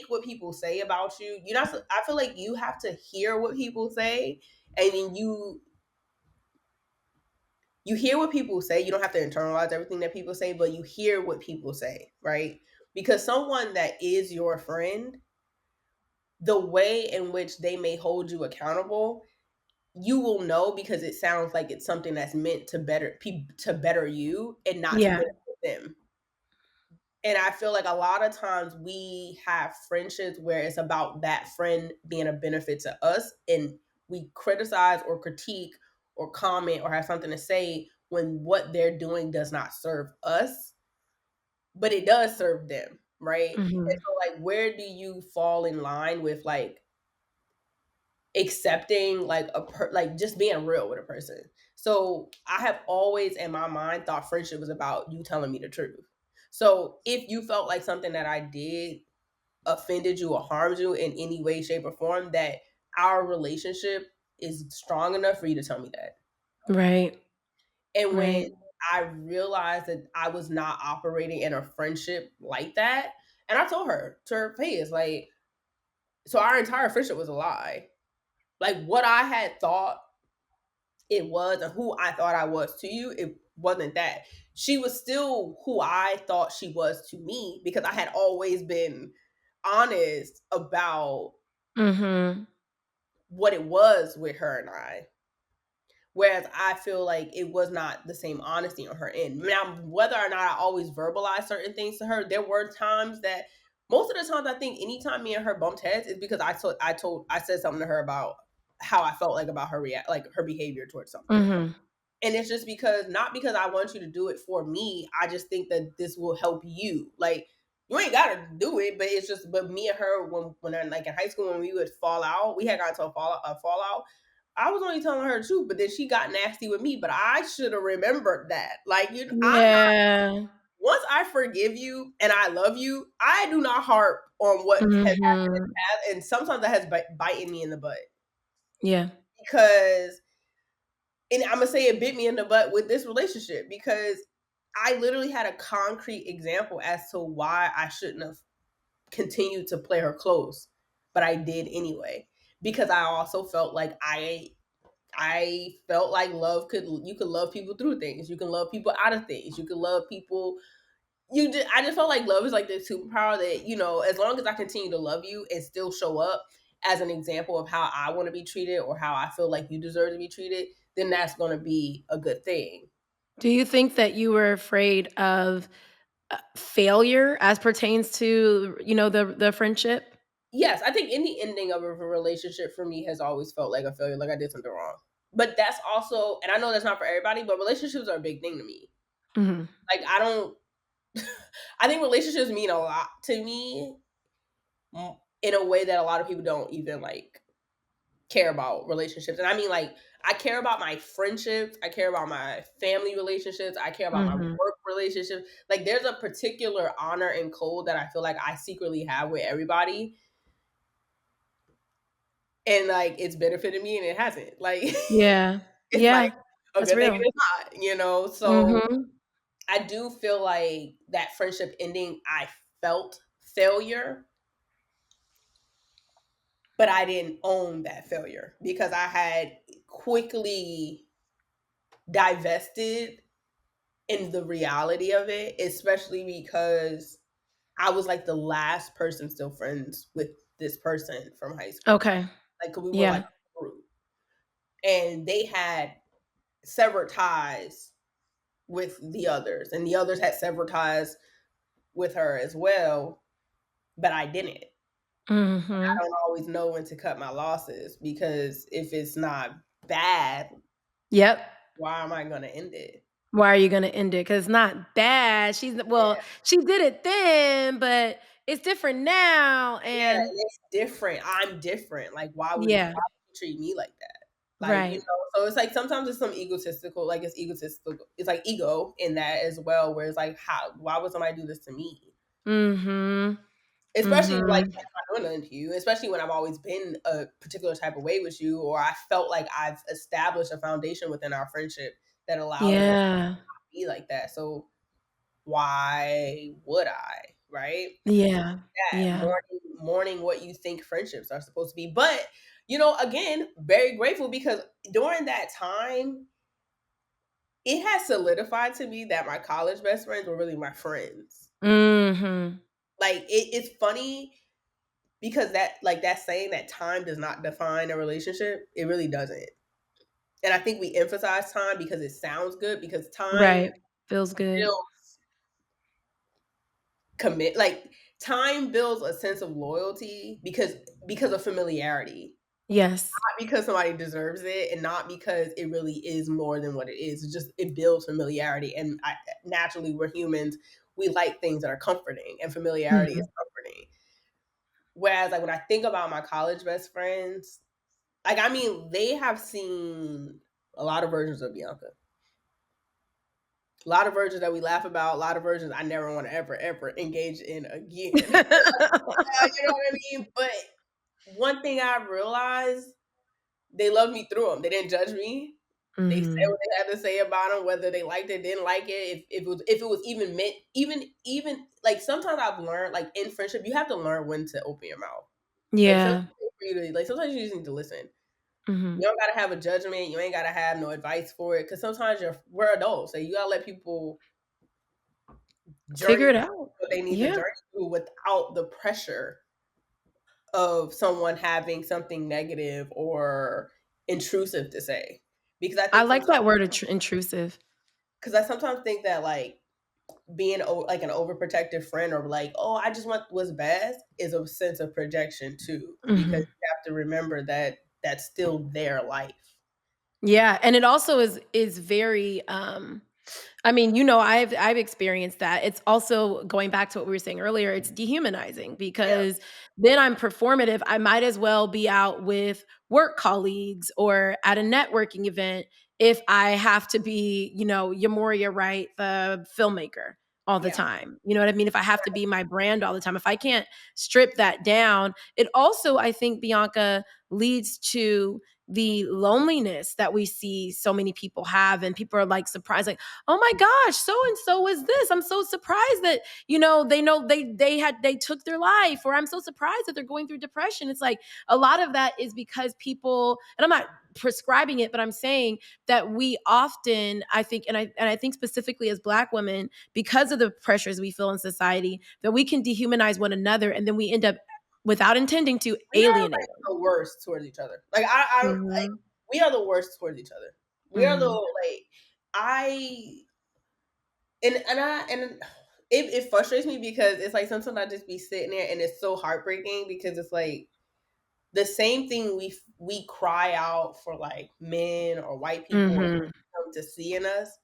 what people say about you. I feel like you have to hear what people say, and then you hear what people say. You don't have to internalize everything that people say, but you hear what people say, right? Because someone that is your friend, the way in which they may hold you accountable, you will know, because it sounds like it's something that's meant to better you and not to Yeah. benefit them. And I feel like a lot of times we have friendships where it's about that friend being a benefit to us, and we criticize or critique or comment or have something to say when what they're doing does not serve us, but it does serve them, right? And Mhm. so, like, where do you fall in line with like accepting like like just being real with a person? So I have always in my mind thought friendship was about you telling me the truth. So if you felt like something that I did offended you or harmed you in any way, shape, or form, that our relationship is strong enough for you to tell me that. Right. And when Right. I realized that I was not operating in a friendship like that, and I told her to her face, like, so our entire friendship was a lie. Like what I had thought it was and who I thought I was to you, it wasn't that. She was still who I thought she was to me because I had always been honest about Mhm. what it was with her and I. Whereas I feel like it was not the same honesty on her end. Now, whether or not I always verbalized certain things to her, there were times that most of the times I think anytime me and her bumped heads is because I said something to her about how I felt like about her like her behavior towards something. Mhm. And it's just because not because I want you to do it for me. I just think that this will help you. Like you ain't gotta do it, but it's just but me and her when I'm like in high school when we would fall out, we had got to a fallout. I was only telling her the truth, but then she got nasty with me. But I should have remembered that. Like I'm not. Yeah. Once I forgive you and I love you, I do not harp on what has happened in the Mhm. past, and sometimes that has biting me in the butt Yeah. because and I'm gonna say it bit me in the butt with this relationship because I literally had a concrete example as to why I shouldn't have continued to play her close, but I did anyway because I also felt like I felt like love could you could love people through things, you can love people out of things, you can love people. I just felt like love is like this superpower that as long as I continue to love you and still show up as an example of how I want to be treated or how I feel like you deserve to be treated, then that's going to be a good thing. Do you think that you were afraid of, failure as pertains to, the friendship? Yes, I think any ending of a relationship for me has always felt like a failure, like I did something wrong. But that's also, and I know that's not for everybody, but relationships are a big thing to me. Mhm. Like I don't, I think relationships mean a lot to me in a way that a lot of people don't even like care about relationships. And I mean, like, I care about my friendships, I care about my family relationships, I care about my Mhm. work relationships. Like, there's a particular honor and code that I feel like I secretly have with everybody. And like, it's benefited me and it hasn't. Like, Yeah. it's like Yeah. a That's good thing and real. it's not. So Mhm. I do feel like that friendship ending, I felt failure, but I didn't own that failure because I had quickly divested in the reality of it, especially because I was like the last person still friends with this person from high school. Okay. Like, 'cause we were like Yeah. a group, and they had severed ties with the others, and the others had severed ties with her as well, but I didn't. I Mhm. don't always know when to cut my losses because if it's not bad, Yep. why am I going to end it? Why are you gonna end it? Because it's not bad. Yeah, She did it then, but it's different now, yeah, and and it's different. I'm different. Like, yeah. why would you treat me like that? Like, Right. so it's like sometimes it's some egotistical, like it's egotistical. It's like ego in that as well, where it's like, why would somebody do this to me? Mhm. Especially like Mhm. I'm not doing nothing to you. Especially when I've always been a particular type of way with you, or I felt like I've established a foundation within our friendship that allows me to Yeah. be like that. So why would I? Right? Yeah. That Yeah. mourning what you think friendships are supposed to be. But again, very grateful because during that time, it has solidified to me that my college best friends were really my friends. Mhm. Like it's funny because that saying that time does not define a relationship, it really doesn't. And I think we emphasize time because it sounds good because time Right. Feels good. builds time builds a sense of loyalty because of familiarity. Yes. Not because somebody deserves it and not because it really is more than what it is. It's just it builds familiarity, and naturally, we're humans. We like things that are comforting, and familiarity is Mhm. comforting. Whereas, like when I think about my college best friends, like I mean, they have seen a lot of versions of Bianca, a lot of versions that we laugh about, a lot of versions I never want to ever engage in again. You know what I mean? But one thing I realized, they loved me through them. They didn't judge me. They said Mhm. what they had to say about them, whether they liked it, didn't like it, if it was even meant, even like sometimes I've learned like in friendship, you have to learn when to open your mouth. Like sometimes Yeah. for you to, like sometimes you just need to listen. You Mhm. don't gotta have a judgment. You ain't gotta have no advice for it. Because sometimes we're adults, so you gotta let people Figure journey it through out. what they need to Yeah. journey through without the pressure of someone having something negative or intrusive to say. Because I I think like sometimes, that word intrusive. because I sometimes think that like being like an overprotective friend or like, oh, I just want what's best is a sense of projection too. Because Mhm. you have to remember that that's still their life. Yeah, and it also is very, I mean, you know, I've experienced that. It's also going back to what we were saying earlier, it's dehumanizing Yeah, because then I'm performative. I might as well be out with work colleagues or at a networking event if I have to be, you know, Yamoria Wright, the filmmaker all the yeah. time. You know what I mean? If I have to be my brand all the time, if I can't strip that down, it also, I think, Bianca, leads to the loneliness that we see so many people have, and people are like surprised, like, oh my gosh, so and so is this, I'm so surprised that, you know they took their life, or I'm so surprised that they're going through depression. It's like a lot of that is because people, and I'm not prescribing it, but I'm saying that we often, I think, and I think specifically as Black women, because of the pressures we feel in society, that we can dehumanize one another, and then we end up, without intending to, We are like alienating. the worst towards each other. I like Mhm. we are the worst towards each other. We are the Mhm. like I and it frustrates me because it's like sometimes I just be sitting there and it's so heartbreaking because it's like the same thing we cry out for like men or white people or Mhm. to see in us.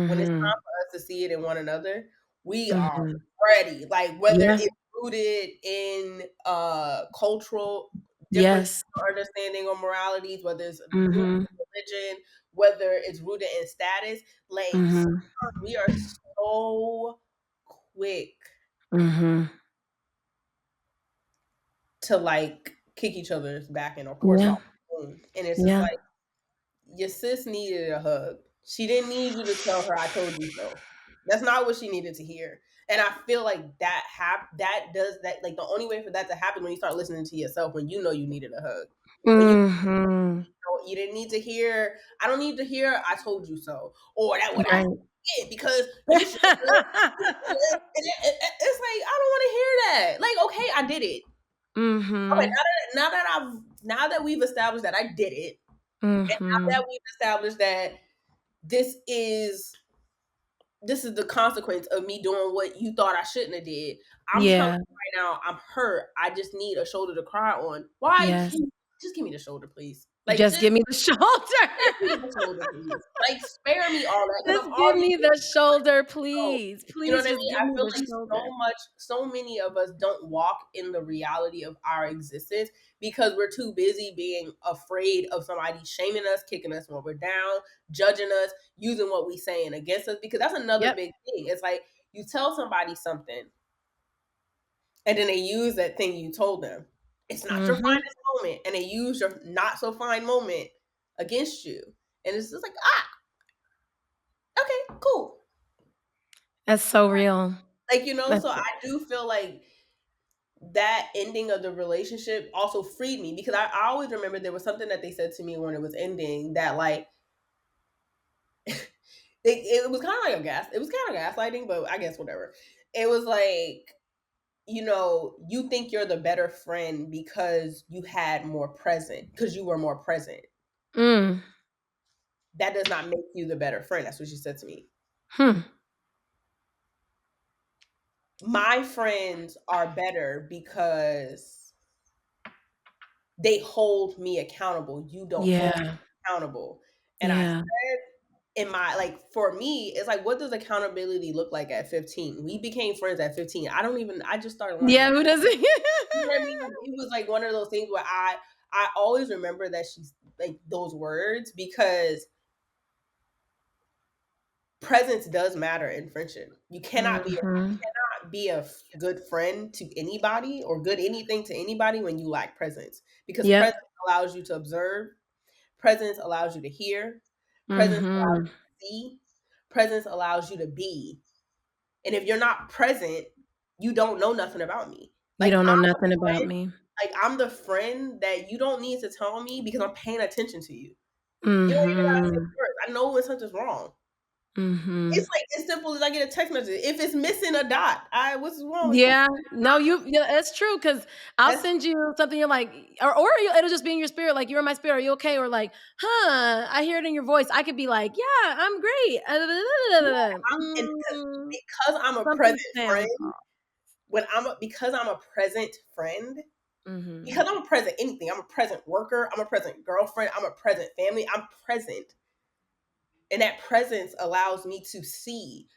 When it's Mhm. time for us to see it in one another, we are Mhm. ready. Like whether Yeah. it's rooted in cultural differences Yes. or understanding or moralities, whether it's rooted Mhm. in religion, whether it's rooted in status, like Mhm. sometimes we are so quick Mhm. to like kick each other's back in or force our Yeah. own. And it's just Yeah. like your sis needed a hug. She didn't need you to tell her I told you so. That's not what she needed to hear. And I feel like that does that, like the only way for that to happen when you start listening to yourself, when you know you needed a hug. When you Mhm. know you didn't need to hear, I don't need to hear I told you so. Or that what I Right. did because you should have it's like I don't want to hear that. Like, okay, I did it. Okay, Mhm. now that we've established that I did it, and now Mhm. that we've established that this is the consequence of me doing what you thought I shouldn't have did. I'm telling Yeah. you right now, I'm hurt. I just need a shoulder to cry on. Why? Yes. Just give me the shoulder, please. Like Just just give me the shoulder. give me the shoulder, please. Like spare me all that because Just I'm give already me doing the shoulder, so. please. You know Please what I just mean? give I me feel the like shoulder. so many of us don't walk in the reality of our existence because we're too busy being afraid of somebody shaming us, kicking us when we're down, judging us, using what we saying against us. Because that's another Yep. big thing. It's like you tell somebody something and then they use that thing you told them. It's not your Mhm. finest moment, and they use your not so fine moment against you. And it's just like, okay, cool. That's so real. Like, That's so I do feel like that ending of the relationship also freed me because I always remember there was something that they said to me when it was ending that like it was kind of like it was kind of gaslighting, but I guess whatever. It was like, you think you're the better friend because you had more present, because you were more present. mm. That does not make you the better friend. That's what she said to me. Hmm. My friends are better because they hold me accountable. You don't hold Yeah. me accountable. And I Yeah. said in my like for me, it's like what does accountability look like at 15? We became friends at 15. I just started learning Yeah, that. who doesn't? You know what I mean? It was like one of those things where I always remember that she's like those words because presence does matter in friendship. Mhm. Be a good friend to anybody or good anything to anybody when you lack presence because Yep. presence allows you to observe, presence allows you to hear, presence allows Mhm. you to see, presence allows you to be. And if you're not present, you don't know nothing about me. You Like don't know I'm nothing about friend, me. I'm the friend that you don't need to tell me because I'm paying attention to you. You don't even gotta say Mhm. words. I know when something's wrong. It's Mhm. like as simple as I get a text message. If it's missing a dot, what's wrong with you? Yeah. No, yeah, it's true. Because 'cause I'll That's send you something, you're like, or it'll just be in your spirit, like, "You're in my spirit, are you okay?" Or like, "Huh, I hear it in your voice." I could be like, "Yeah, I'm great." yeah, and because I'm a present Something sounds friend, off. because I'm a present friend, Mhm. because I'm a present anything. I'm a present worker. I'm a present girlfriend. I'm a present family. I'm present, and that presence allows me to see.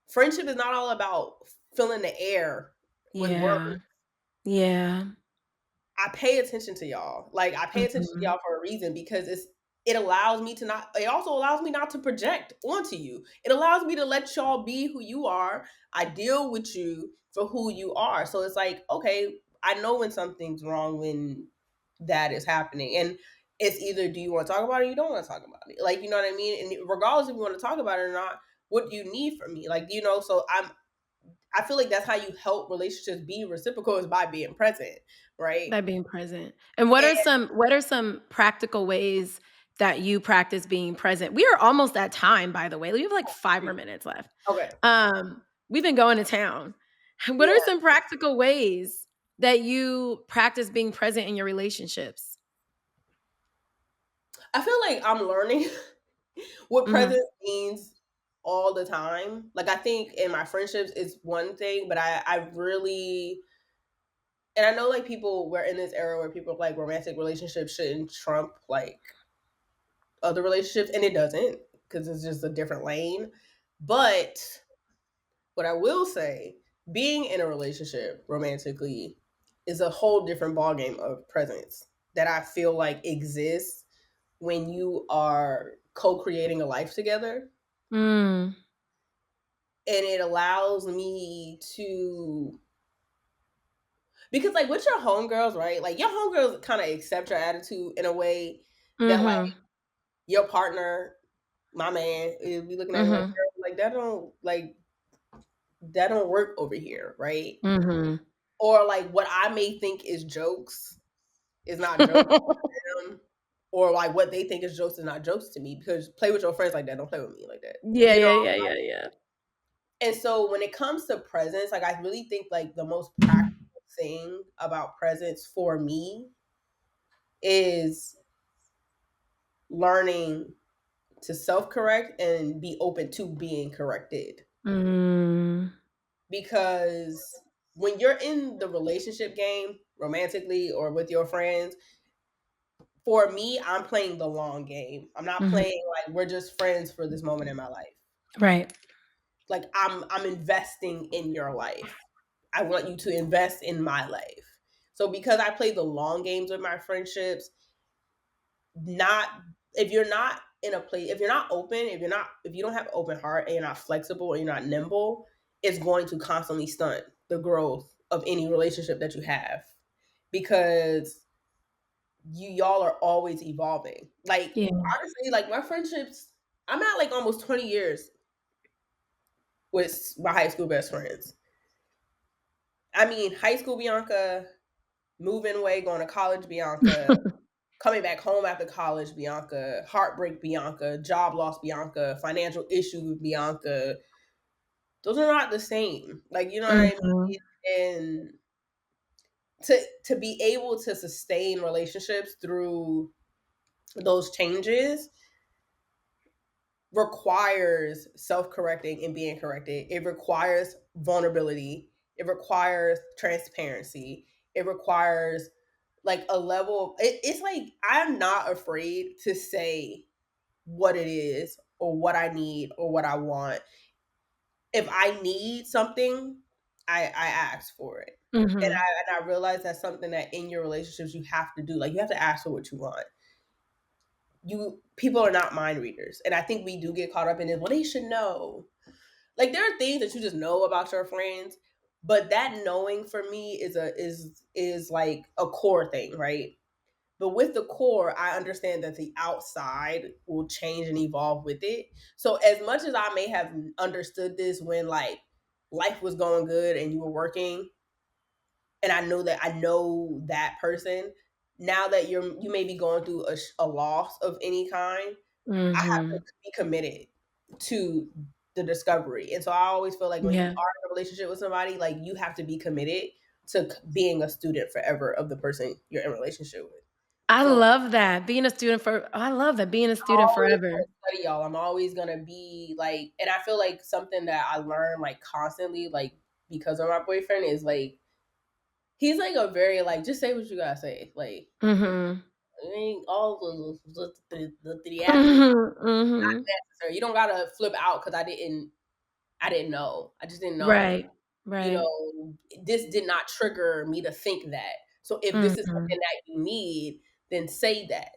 Friendship is not all about filling the air with words. Yeah. Yeah. I pay attention to y'all. Like I pay attention to Mhm. y'all for a reason because it allows me to not it also allows me not to project onto you. It allows me to let y'all be who you are. I deal with you for who you are. So it's like, okay, I know when something's wrong when that is happening. And it's either do you want to talk about it or you don't want to talk about it. Like, you know what I mean? And regardless if you want to talk about it or not, what do you need from me? Like, so I feel like that's how you help relationships be reciprocal is by being present, right? By being present. And what are some practical ways that you practice being present? We are almost at time, by the way. We have like 5 more minutes left. Okay. We've been going to town. What are Yeah. some practical ways that you practice being present in your relationships? I feel like I'm learning what Mhm, presence means all the time. Like I think in my friendships it's one thing, but I really and I know like people we're in this era where people like romantic relationships shouldn't trump like other relationships and it doesn't because it's just a different lane. But what I will say, being in a relationship romantically is a whole different ballgame of presence that I feel like exists when you are co-creating a life together. mm, And it allows me to because like with your homegirls, right? Like your homegirls kind of accept your attitude in a way that like mhm, your partner, my man, is be looking at me like, mhm, "Girl, that don't work over here, right?" mhm. Or like what I may think is jokes is not jokes to them. Or like what they think is jokes is not jokes to me because play with your friends like that. Don't play with me like that. Yeah, You know? yeah, yeah, yeah, yeah. And so when it comes to presence, like I really think like the most practical thing about presence for me is learning to self-correct and be open to being corrected. Mm, Because when you're in the relationship game, romantically or with your friends, for me, I'm playing the long game. I'm not mhm. playing like we're just friends for this moment in my life. Right. Like I'm investing in your life. I want you to invest in my life. So because I play the long games with my friendships, not if you're not in a place, if you're not open, if you don't have open heart and you're not flexible and you're not nimble, it's going to constantly stunt the growth of any relationship that you have because y'all are always evolving. Like Yeah. honestly, like my friendships, I'm at like almost 20 years with my high school best friends. I mean, high school Bianca, moving away, going to college Bianca, coming back home after college Bianca, heartbreak Bianca, job loss Bianca, financial issues Bianca. Those are not the same. Like, you know what I Mhm, mean? And to be able to sustain relationships through those changes requires self-correcting and being corrected. It requires vulnerability. It requires transparency. It requires like a level it's like I'm not afraid to say what it is or what I need or what I want. If I need something, I ask for it. Mhm. And I realize that's something that in your relationships you have to do. Like you have to ask for what you want. You people are not mind readers. And I think we do get caught up in it. Well, they should know. Like there are things that you just know about your friends, but that knowing for me is like a core thing, right? But with the core, I understand that the outside will change and evolve with it. So as much as I may have understood this when like life was going good and you were working, and I know that person, now that you may be going through a loss of any kind, I have to Mhm. be committed to the discovery. And so I always feel like when you Yeah. are in a relationship with somebody, like you have to be committed to being a student forever of the person you're in a relationship with. I So love that. Being a student for I love that, being a I'm student always forever. gonna study y'all. I'm always gonna be like, and I feel like something that I learn like constantly, like because of my boyfriend, is like he's like a very like just say what you gotta say. Like Mhm. it ain't all the theatrics Mhm, mhm. necessary. You don't gotta flip out because I didn't know. I just didn't know. Right, You right. know, this did not trigger me to think that. So if this is Mhm. something that you need, then say that.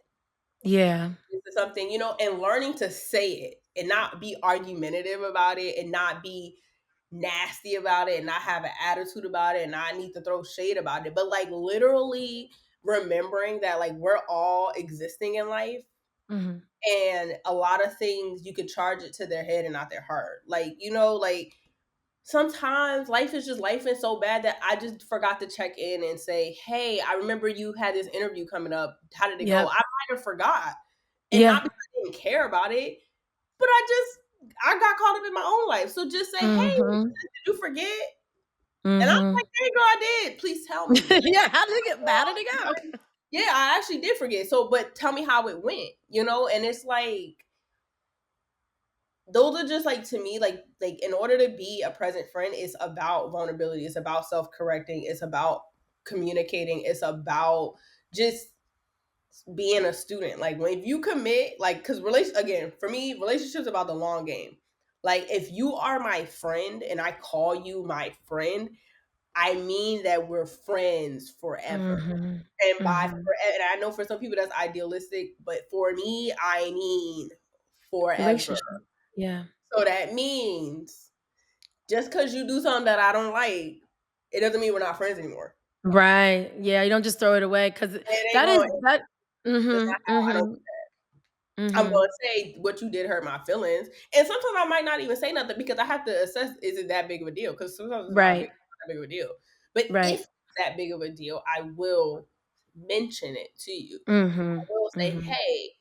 Yeah. This is something, and learning to say it and not be argumentative about it and not be nasty about it and not have an attitude about it and not need to throw shade about it. But like literally remembering that like we're all existing in life Mhm. and a lot of things you could charge it to their head and not their heart. Like, like sometimes life is just life is so bad that I just forgot to check in and say, "Hey, I remember you had this interview coming up. How did it go?" Yep. I might have forgot, and Yeah. not because I didn't care about it, but I got caught up in my own life. So just say, "Hey, Mhm. did you forget?" And I'm Mhm. like, "Hey, girl, I did. Please tell me." Yeah, how did it go? Yeah, I actually did forget. So, but tell me how it went, And it's like those are just like to me like in order to be a present friend, it's about vulnerability, it's about self-correcting, it's about communicating, it's about just being a student. Like when if you commit, like because relation again for me relationships about the long game. Like if you are my friend and I call you my friend, I mean that we're friends forever. Mhm. And Mhm. and I know for some people that's idealistic, but for me I mean forever. Relationship. Yeah. So that means just because you do something that I don't like, it doesn't mean we're not friends anymore. Right. Yeah, you don't just throw it away because It ain't that is going. that That's not Mhm. how I don't. Mhm. I'm going Mhm. to say what you did hurt my feelings, and sometimes I might not even say nothing because I have to assess is it that big of a deal? Because sometimes Right. it's not that big of a deal. But if Right. it's that big of a deal, I will mention it to you. Mhm. Will say, Mhm. "Hey,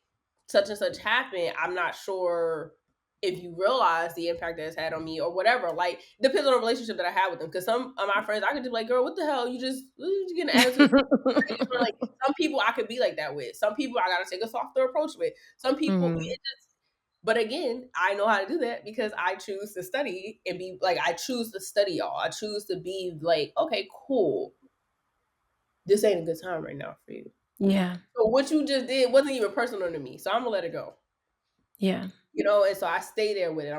such and such happened. I'm not sure if you realize the impact that it's had on me or whatever." Like, depends on the relationship that I have with them. Because some of my friends, I could just be like, "Girl, what the hell? You get an attitude." Like some people I could be like that with. Some people I gotta take a softer approach with. Some people Mhm. but again, I know how to do that because I choose to study and be like I choose to study y'all. I choose to be like, okay, cool. This ain't a good time right now for you. Yeah. So what you just did wasn't even personal to me. So I'm gonna let it go. Yeah. And so I stay there with it.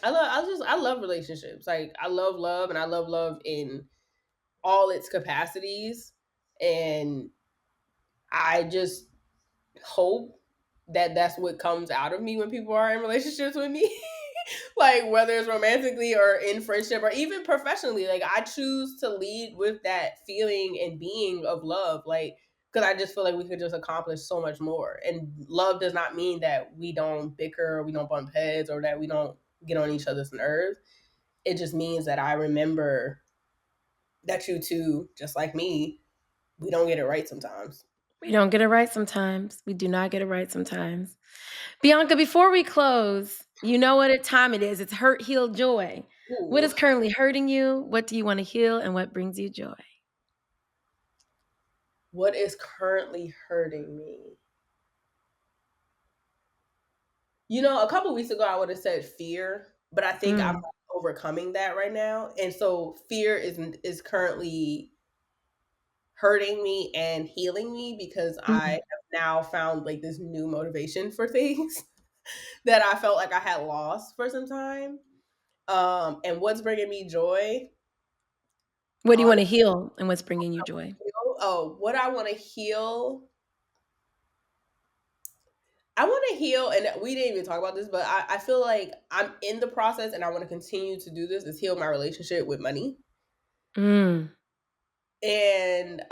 I love relationships. Like I love love and I love love in all its capacities. And I just hope that that's what comes out of me when people are in relationships with me. Like whether it's romantically or in friendship or even professionally, like I choose to lead with that feeling and being of love, like because I just feel like we could just accomplish so much more. And love does not mean that we don't bicker, or we don't bump heads, or that we don't get on each other's nerves. It just means that I remember that you two, just like me, we don't get it right sometimes. We don't get it right sometimes. We do not get it right sometimes. Bianca, before we close, you know what time it is. It's hurt, heal, joy. What Ooh, is currently hurting you? What do you want to heal? And what brings you joy? what is currently hurting me? A couple weeks ago, I would have said fear, but I think I'm Mm. overcoming that right now. And so fear is currently hurting me and healing me because I Mhm. have now found like this new motivation for things that I felt like I had lost for some time. And what's bringing me joy, What do you want honestly, to heal and what's bringing you joy? what I want to heal. I want to heal, and we didn't even talk about this, but I feel like I'm in the process, and I want to continue to do this. Is heal my relationship with money, Mm. and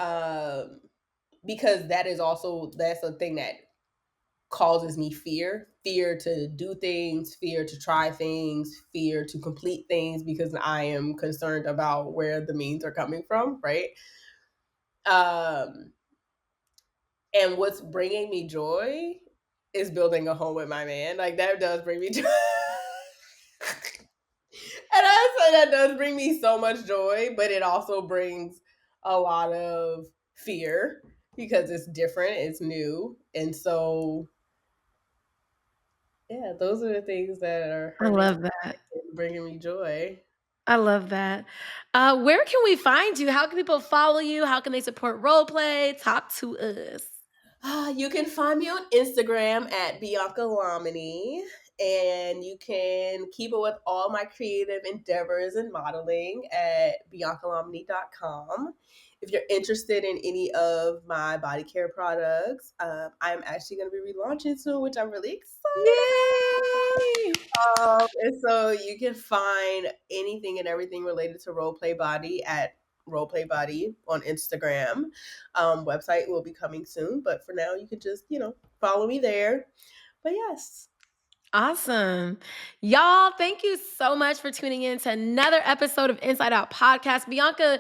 because that's a thing that causes me fear to do things, fear to try things, fear to complete things because I am concerned about where the means are coming from, right? Um, and what's bringing me joy is building a home with my man. Like that does bring me joy. And I say that does bring me so much joy, but it also brings a lot of fear because it's different, it's new. And so, yeah, those are the things that are I hurting love that. and bringing me joy. I love that. Where can we find you? How can people follow you? How can they support role play? Talk to us. You can find me on Instagram at Bianca Lominy, and you can keep it with all my creative endeavors and modeling at biancalominy.com. If you're interested in any of my body care products, I'm actually going to be relaunching soon, which I'm really excited Yay! and so you can find anything and everything related to Role Play Body at Role Play Body on Instagram. Website will be coming soon, but for now you can just, follow me there. But yes. Awesome. Y'all, thank you so much for tuning in to another episode of Inside Out Podcast. Bianca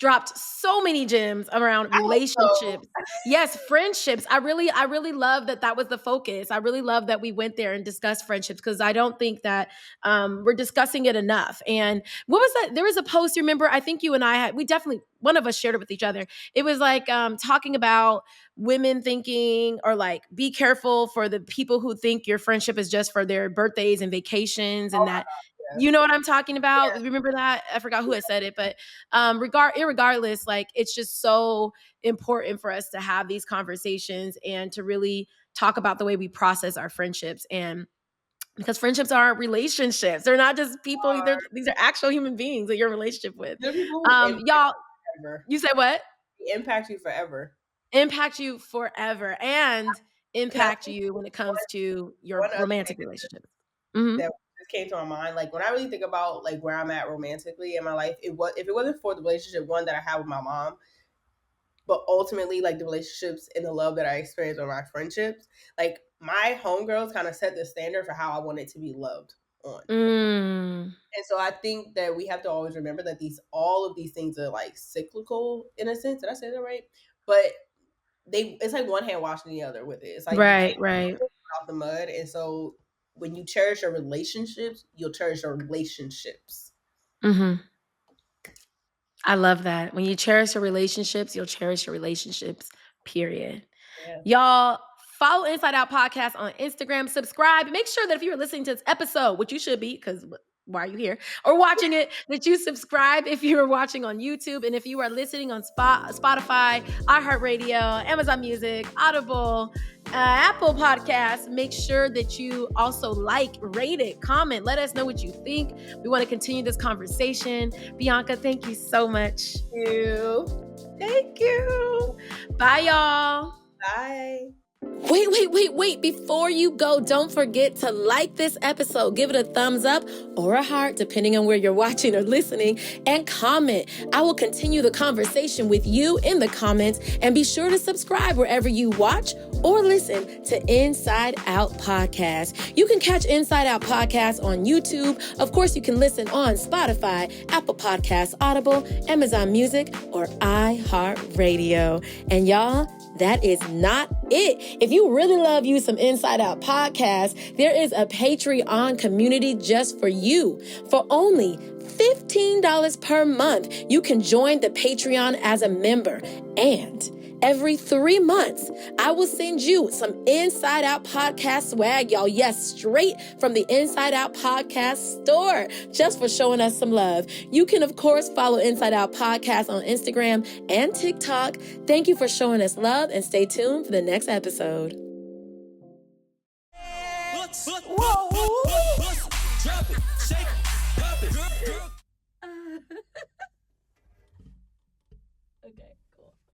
dropped so many gems around I hope so. relationships. Yes, friendships. I really love that that was the focus. I really love that we went there and discussed friendships because I don't think that we're discussing it enough. And what was that? There was a post, remember? I think you and I had, we definitely, one of us shared it with each other. It was like talking about women thinking or like be careful for the people who think your friendship is just for their birthdays and vacations Oh and my that God, you yes. know what I'm talking about. Yes. Remember that? I forgot who Yes. had said it, but irregardless, like it's just so important for us to have these conversations and to really talk about the way we process our friendships. And because friendships are relationships, they're not just people, these are actual human beings that you're in a relationship with. There are people who impact Y'all, you forever. you said what? Impact you forever. Impact you forever and Can I impact think you when it comes to your one other thing romantic relationships. Mhm. that just came to my mind? Like when I really think about like where I'm at romantically in my life, it was if it wasn't for the relationship one that I have with my mom, but ultimately like the relationships and the love that I experienced with my friendships, like my homegirls kind of set the standard for how I wanted to be loved on. Mm. And so I think that we have to always remember that these all of these things are like cyclical in a sense. Did I say that right? But it's like one hand washing the other with it. It's like you can't Right, right. get out the mud. And so when you cherish your relationships, you'll cherish your relationships. Mhm. I love that. When you cherish your relationships, you'll cherish your relationships, period. Yeah. Y'all follow Inside Out Podcast on Instagram, subscribe. Make sure that if you're listening to this episode, which you should be, because why are you here? Or watching it, that you subscribe if you're watching on YouTube. And if you are listening on Spotify, iHeartRadio, Amazon Music, Audible, Apple Podcasts, make sure that you also like, rate it, comment, let us know what you think. We want to continue this conversation. Bianca, thank you so much. Thank you. Thank you. Bye, y'all. Bye. Wait. Before you go, don't forget to like this episode. Give it a thumbs up or a heart, depending on where you're watching or listening, and comment. I will continue the conversation with you in the comments, and be sure to subscribe wherever you watch or listen to Inside Out Podcast. You can catch Inside Out Podcast on YouTube. Of course, you can listen on Spotify, Apple Podcasts, Audible, Amazon Music, or iHeartRadio. And y'all, that is not it. If you really love you some Inside Out Podcast, there is a Patreon community just for you. For only $15 per month, you can join the Patreon as a member. And Every 3 months, I will send you some Inside Out Podcast swag, y'all. Yes, straight from the Inside Out Podcast store, just for showing us some love. You can, of course, follow Inside Out Podcast on Instagram and TikTok. Thank you for showing us love, and stay tuned for the next episode. Whoa.